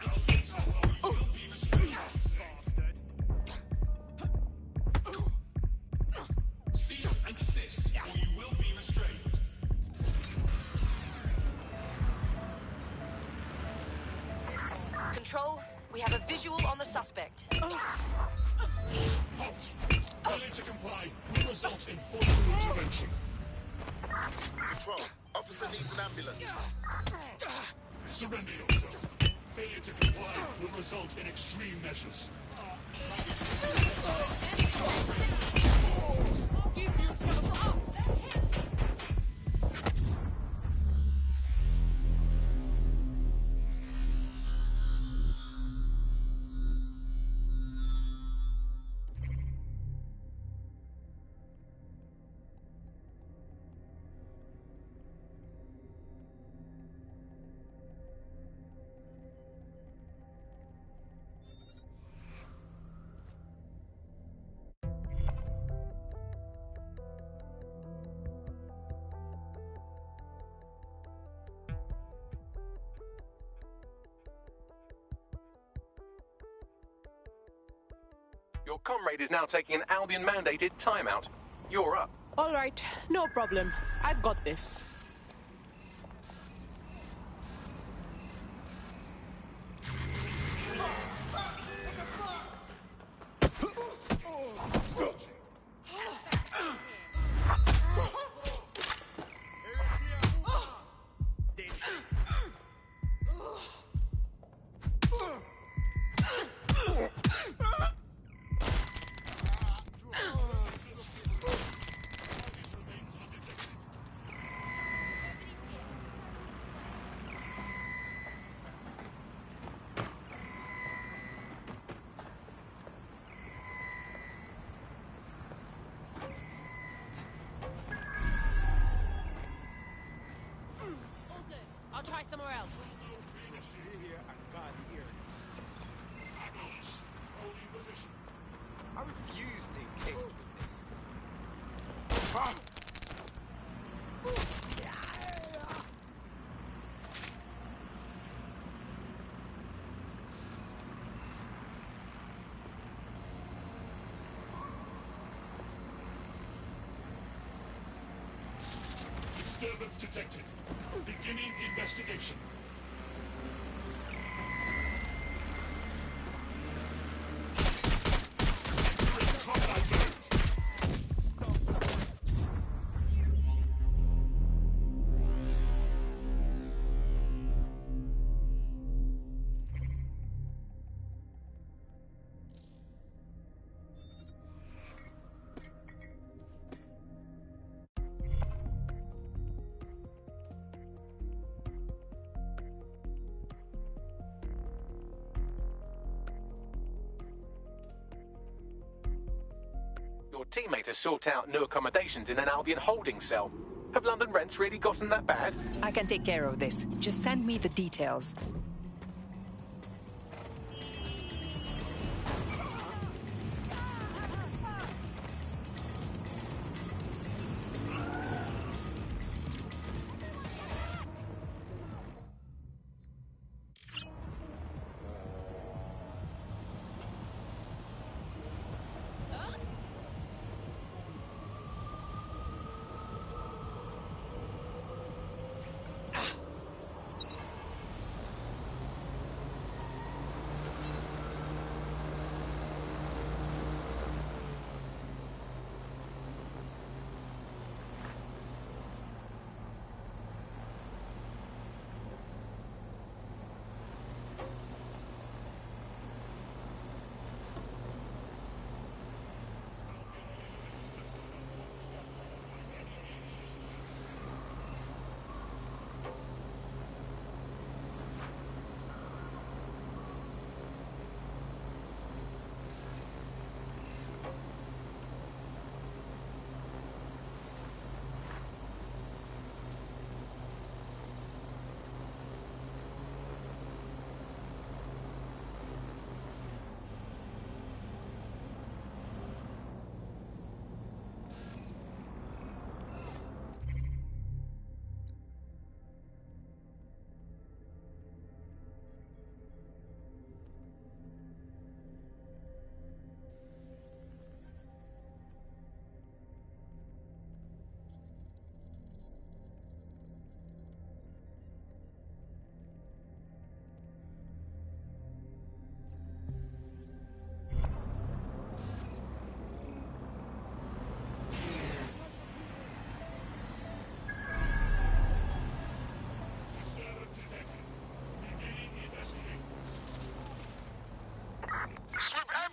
and desist, or you will be restrained. Control, we have a visual on the suspect. Halt! Failure to comply will result in forcible intervention. Control, officer needs an ambulance. Surrender yourself. Failure to comply will result in extreme measures. Give yourself up. Your comrade is now taking an Albion-mandated timeout. You're up. All right, no problem. I've got this. I'll try somewhere else. Stay here and guard here. I refuse to engage with this. Ah! Disturbance detected. Beginning investigation. Entering combat zone. Your teammate has sought out new accommodations in an Albion holding cell. Have London rents really gotten that bad? I can take care of this. Just send me the details.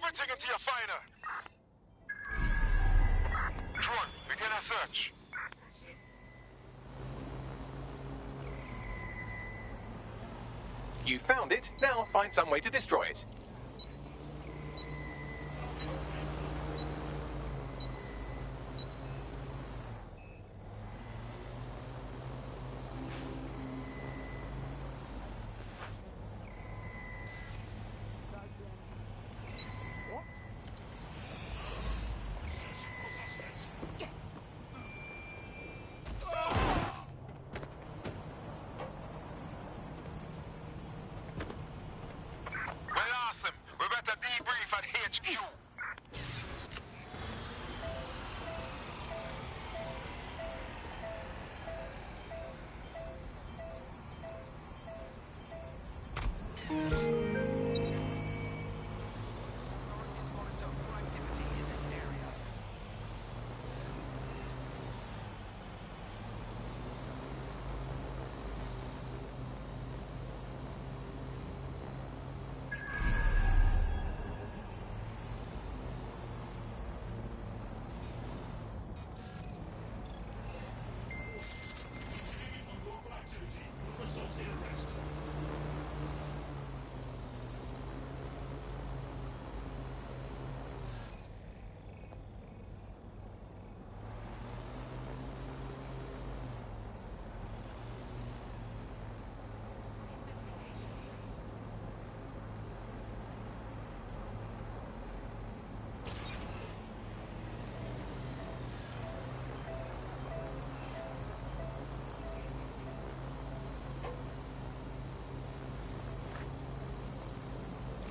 Everything into your finder. Drone, begin a search. You found it. Now find some way to destroy it.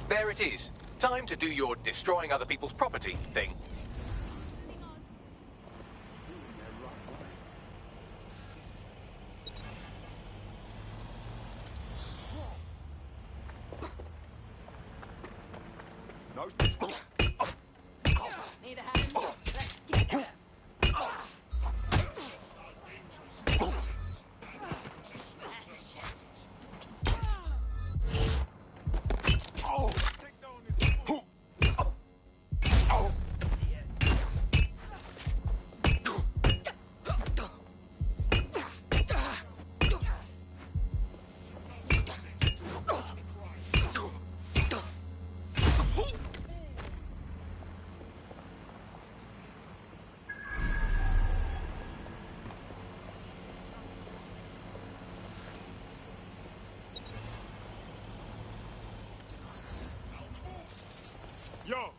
There it is. Time to do your destroying other people's property thing. No. Need a hand? Let's get it. Yo!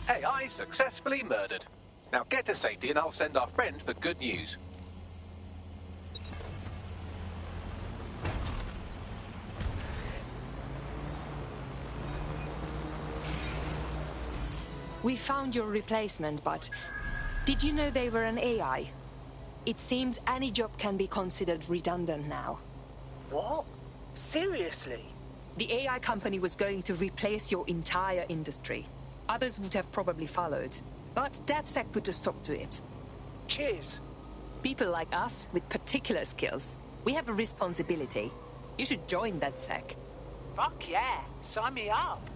AI successfully murdered. Now get to safety and I'll send our friend the good news. We found your replacement, but did you know they were an AI? It seems any job can be considered redundant now. What? Seriously? The AI company was going to replace your entire industry. Others would have probably followed. But DedSec put a stop to it. Cheers. People like us with particular skills. We have a responsibility. You should join DedSec. Fuck yeah. Sign me up.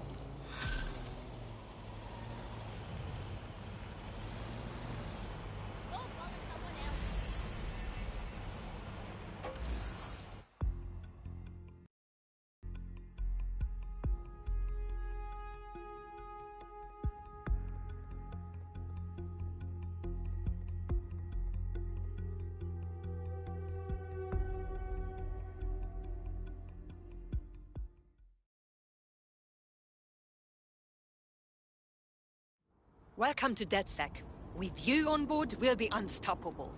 Welcome to DedSec. With you on board, we'll be unstoppable.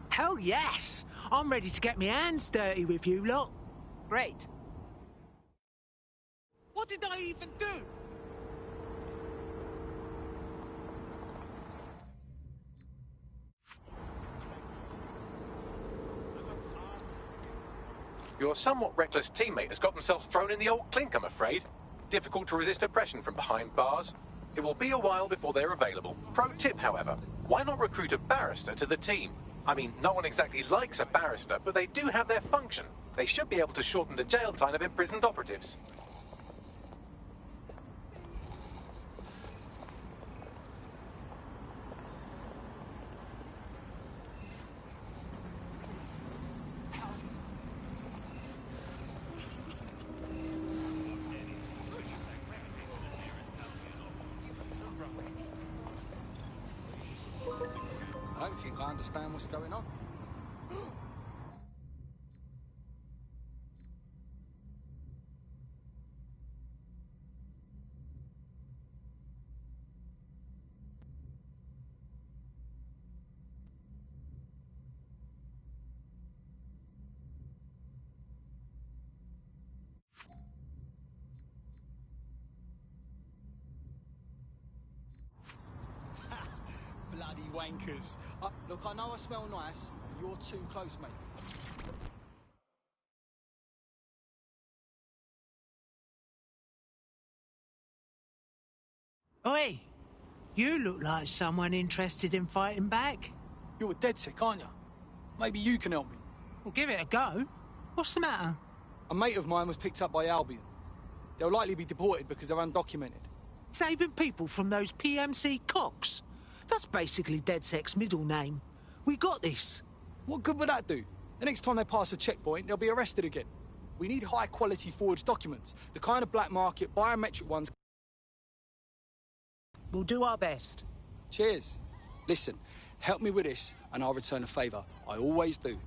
Hell yes! I'm ready to get my hands dirty with you lot. Great. What did I even do? Your somewhat reckless teammate has got themselves thrown in the old clink, I'm afraid. Difficult to resist oppression from behind bars. It will be a while before they're available. Pro tip, however, why not recruit a barrister to the team? I mean, no one exactly likes a barrister, but they do have their function. They should be able to shorten the jail time of imprisoned operatives. I don't think I understand what's going on. Bloody wankers. Look, I know I smell nice, but you're too close, mate. Oi! You look like someone interested in fighting back. You're a DedSec, aren't you? Maybe you can help me. Well, give it a go. What's the matter? A mate of mine was picked up by Albion. They'll likely be deported because they're undocumented. Saving people from those PMC cocks. That's basically DedSec's middle name. We got this. What good would that do? The next time they pass a checkpoint, they'll be arrested again. We need high-quality forged documents, the kind of black market biometric ones. We'll do our best. Cheers. Listen, help me with this, and I'll return a favour. I always do.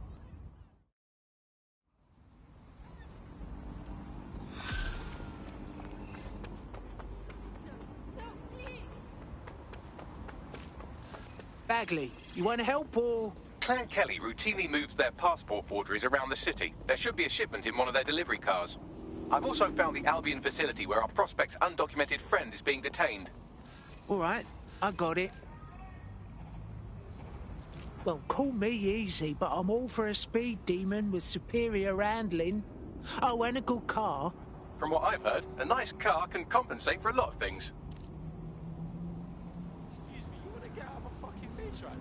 Bagley, you want to help or...? Clan Kelly routinely moves their passport forgeries around the city. There should be a shipment in one of their delivery cars. I've also found the Albion facility where our prospect's undocumented friend is being detained. All right, I got it. Well, call me easy, but I'm all for a speed demon with superior handling. Oh, and a good car. From what I've heard, a nice car can compensate for a lot of things. Excuse me, you want to get out of a fucking face right?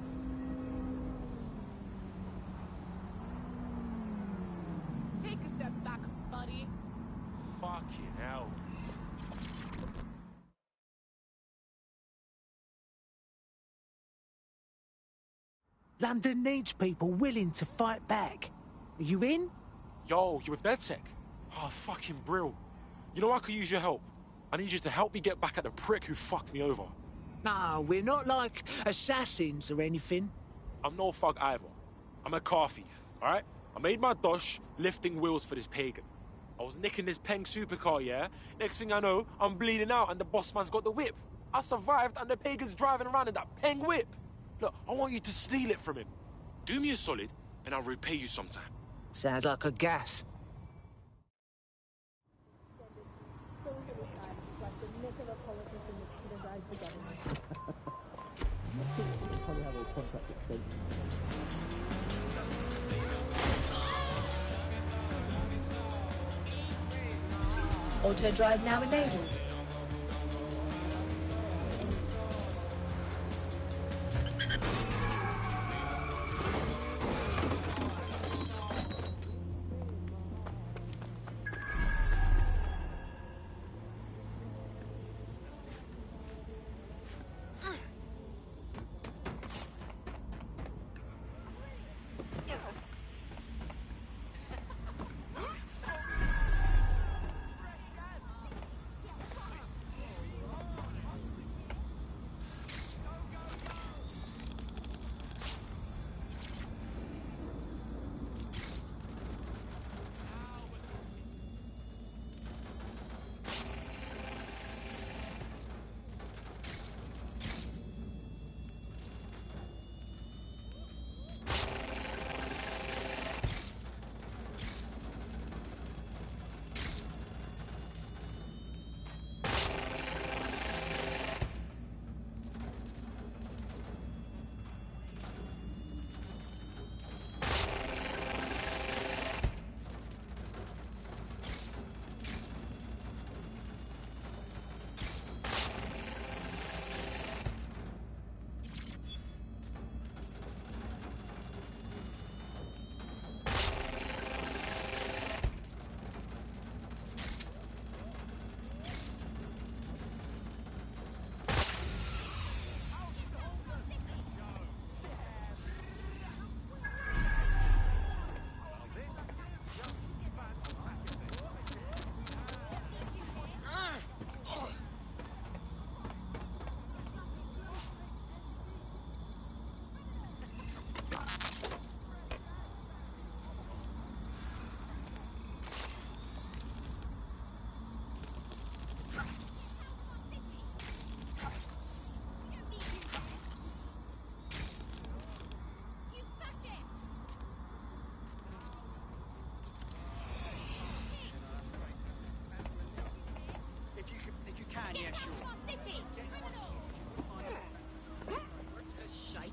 Take a step back, buddy. Fucking hell. London needs people willing to fight back. Are you in? Yo, you with DedSec? Oh, fucking brill. You know I could use your help. I need you to help me get back at the prick who fucked me over. Nah, we're not like assassins or anything. I'm no thug either. I'm a car thief, alright? I made my dosh lifting wheels for this pagan. I was nicking this Peng supercar, yeah? Next thing I know, I'm bleeding out and the boss man's got the whip. I survived and the pagan's driving around in that Peng whip. Look, I want you to steal it from him. Do me a solid and I'll repay you sometime. Sounds like a gas. Auto drive now enabled. Yeah, sure. City. Shite.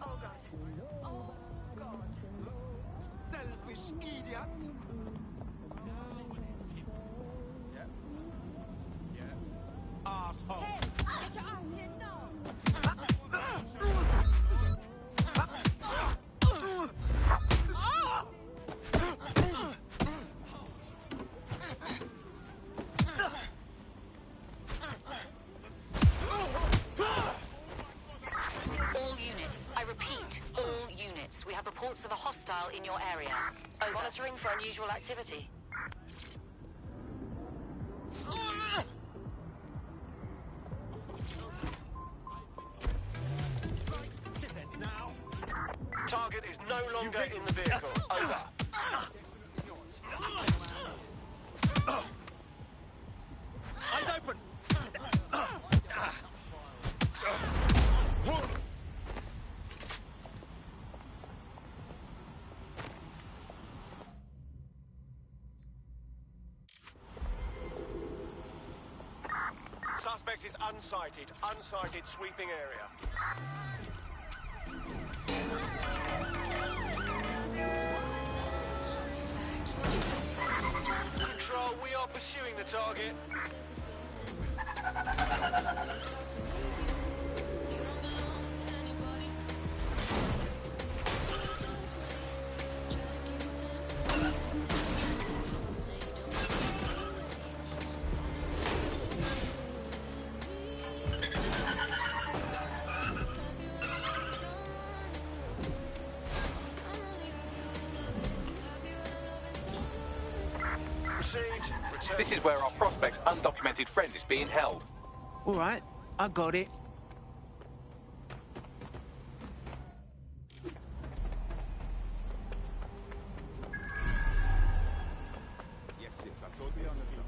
Oh God. Oh God. Selfish idiot. Yeah. Asshole. Hey, get your ass here now. reports of a hostile in your area. Over. Monitoring for unusual activity. Target is no longer in the vehicle. Over. Eyes open! Suspect is unsighted. Unsighted sweeping area. Control, we are pursuing the target. This is where our prospect's undocumented friend is being held. All right, I got it. Yes, I totally understand.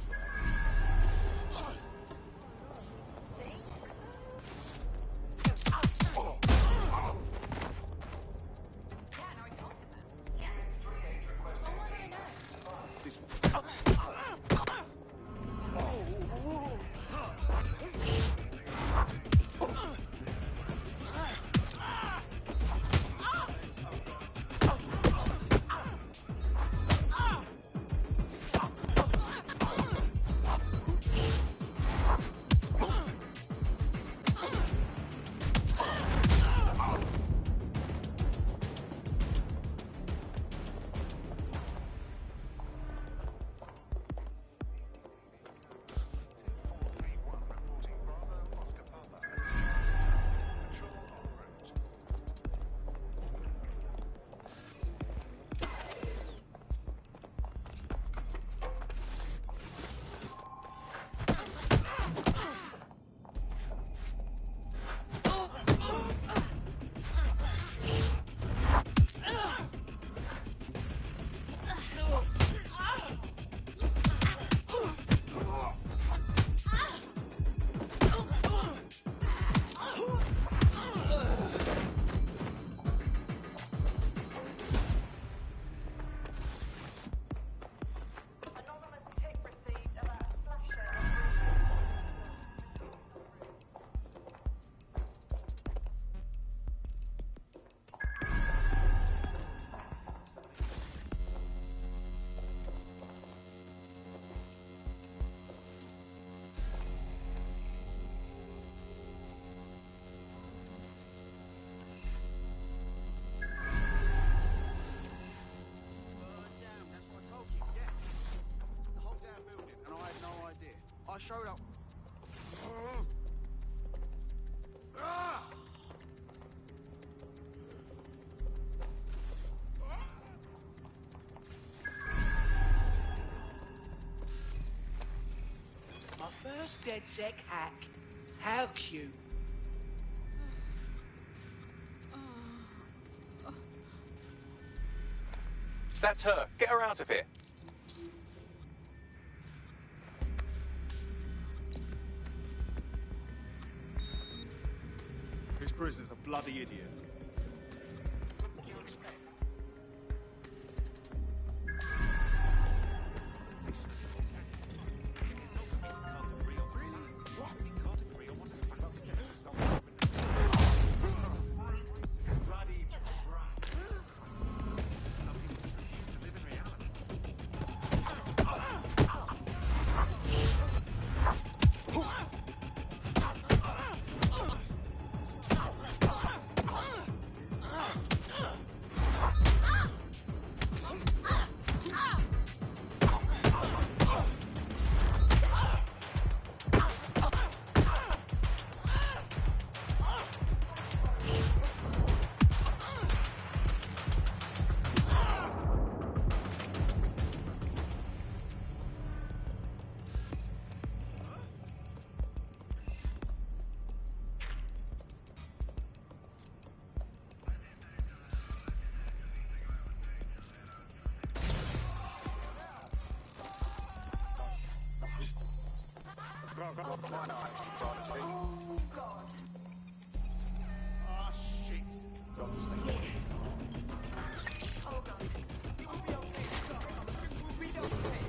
I showed up. My first DedSec hack. How cute. That's her. Get her out of here. This prisoner's a bloody idiot. Oh, God. Ah, shit. Oh, God. You'll be okay, son. We'll be okay.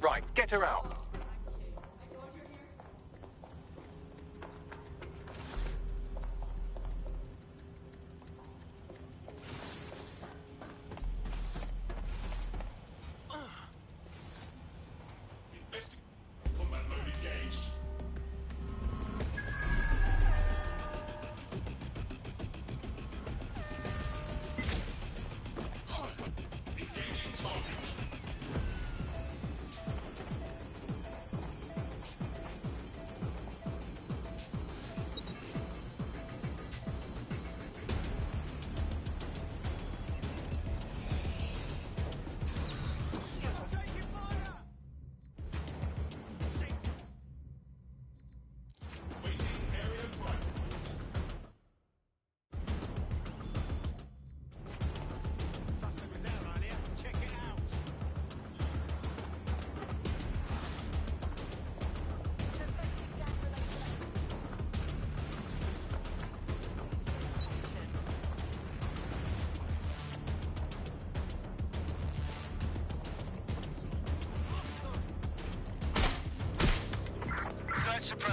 Right, get her out. Combat mode engaged. Engaging target.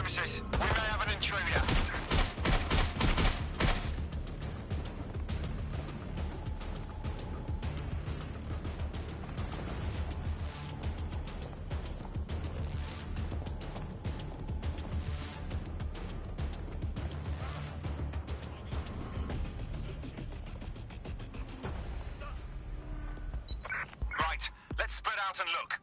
premises. We may have an intruder. Right, let's spread out and look.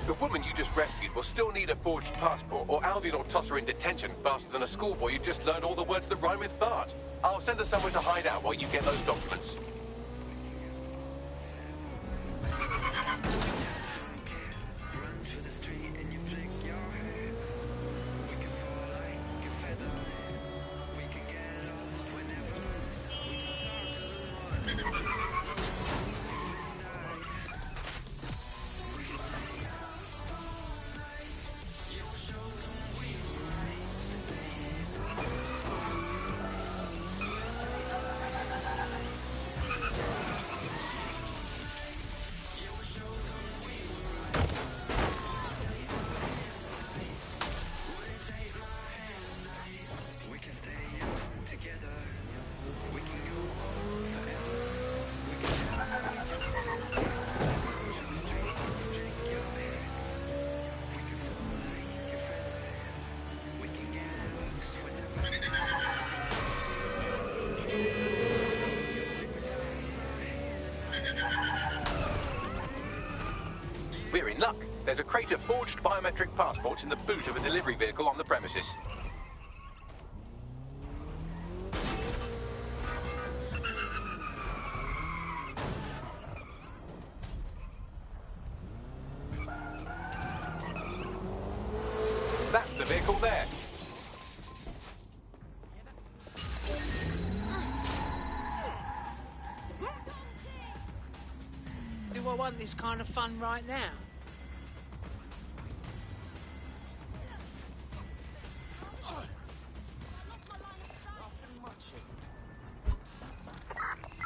The woman you just rescued will still need a forged passport, or Albion will toss her in detention faster than a schoolboy who just learned all the words that rhyme with fart. I'll send her somewhere to hide out while you get those documents. We're in luck. There's a crate of forged biometric passports in the boot of a delivery vehicle on the premises. That's the vehicle there. Do I want this kind of fun right now?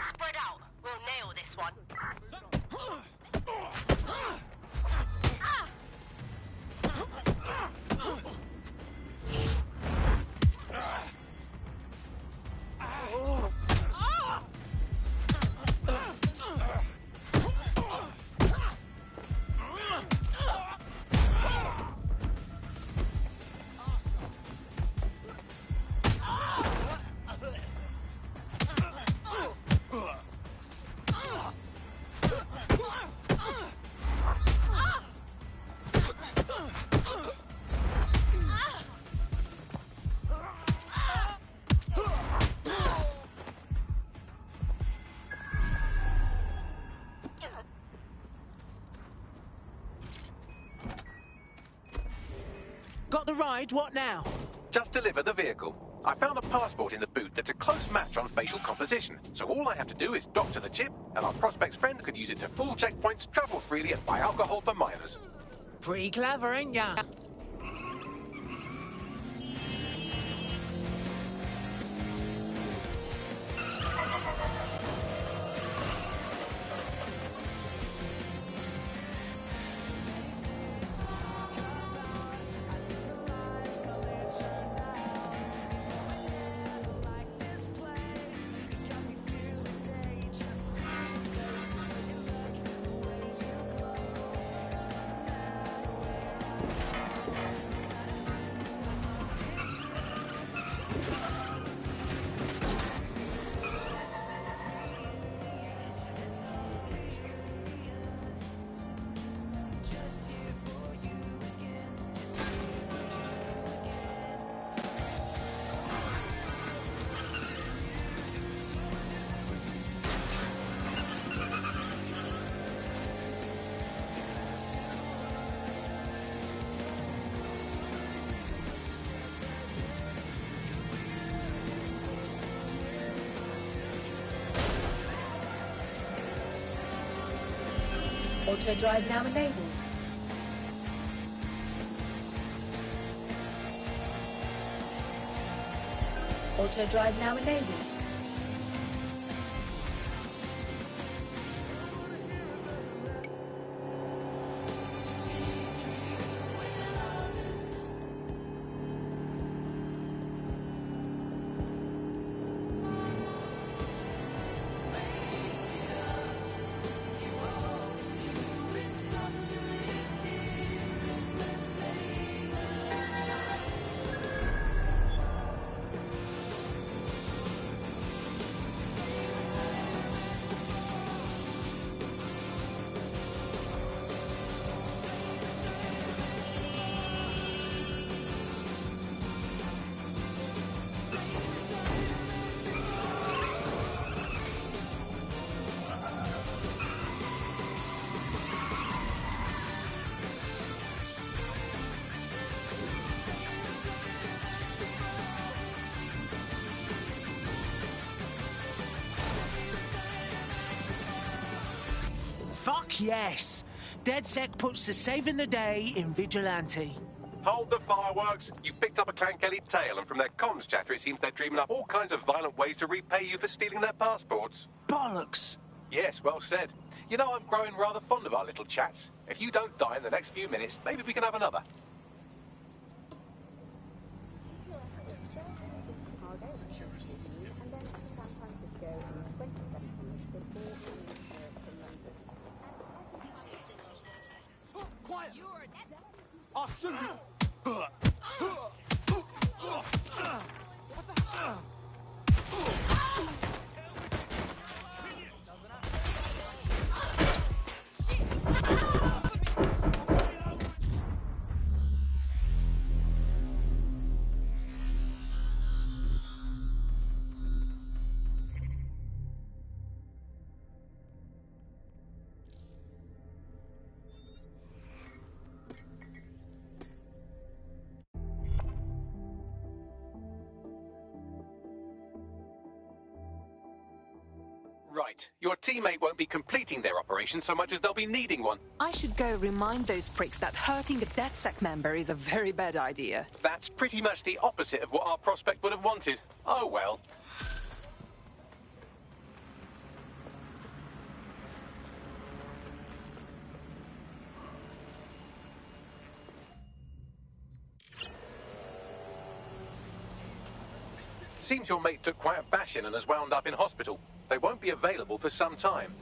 Spread out. We'll nail this one. Got the ride, what now? Just deliver the vehicle. I found a passport in the boot that's a close match on facial composition, so all I have to do is doctor the chip, and our prospect's friend could use it to fool checkpoints, travel freely, and buy alcohol for minors. Pretty clever, ain't ya? Auto drive now enabled. Auto drive now enabled. Fuck yes! DedSec puts the saving the day in Vigilante. Hold the fireworks. You've picked up a Clan Kelly tale, and from their comms chatter, it seems they're dreaming up all kinds of violent ways to repay you for stealing their passports. Bollocks! Yes, well said. You know, I'm growing rather fond of our little chats. If you don't die in the next few minutes, maybe we can have another. Quiet! I'll shoot you! Right. Your teammate won't be completing their operation so much as they'll be needing one. I should go remind those pricks that hurting a DedSec member is a very bad idea. That's pretty much the opposite of what our prospect would have wanted. Oh well. Seems your mate took quite a bashing and has wound up in hospital. They won't be available for some time.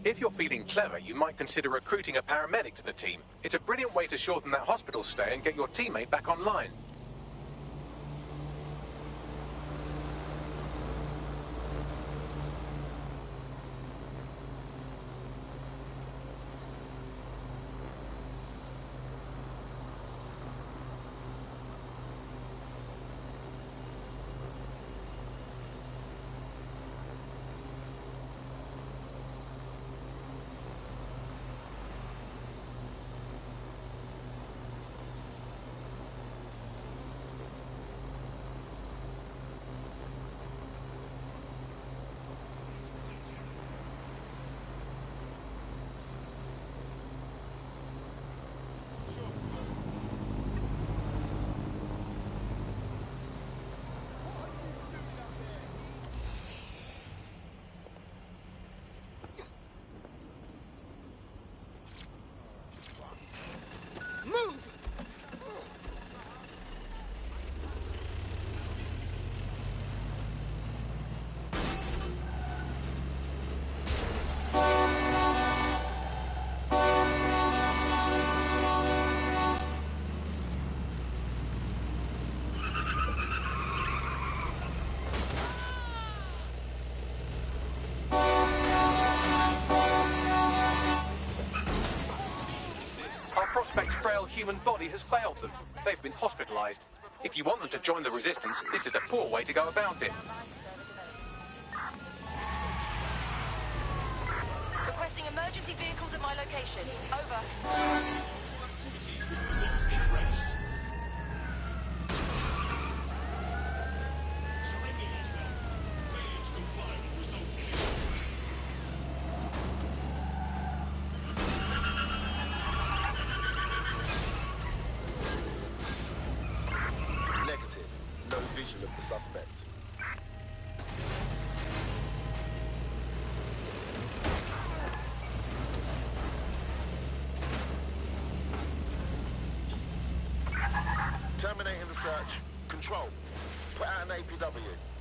If you're feeling clever, you might consider recruiting a paramedic to the team. It's a brilliant way to shorten that hospital stay and get your teammate back online. Move! Prospect's frail human body has failed them. They've been hospitalized. If you want them to join the resistance, this is a poor way to go about it. Requesting emergency vehicles at my location. Over. Control. Put out an APW.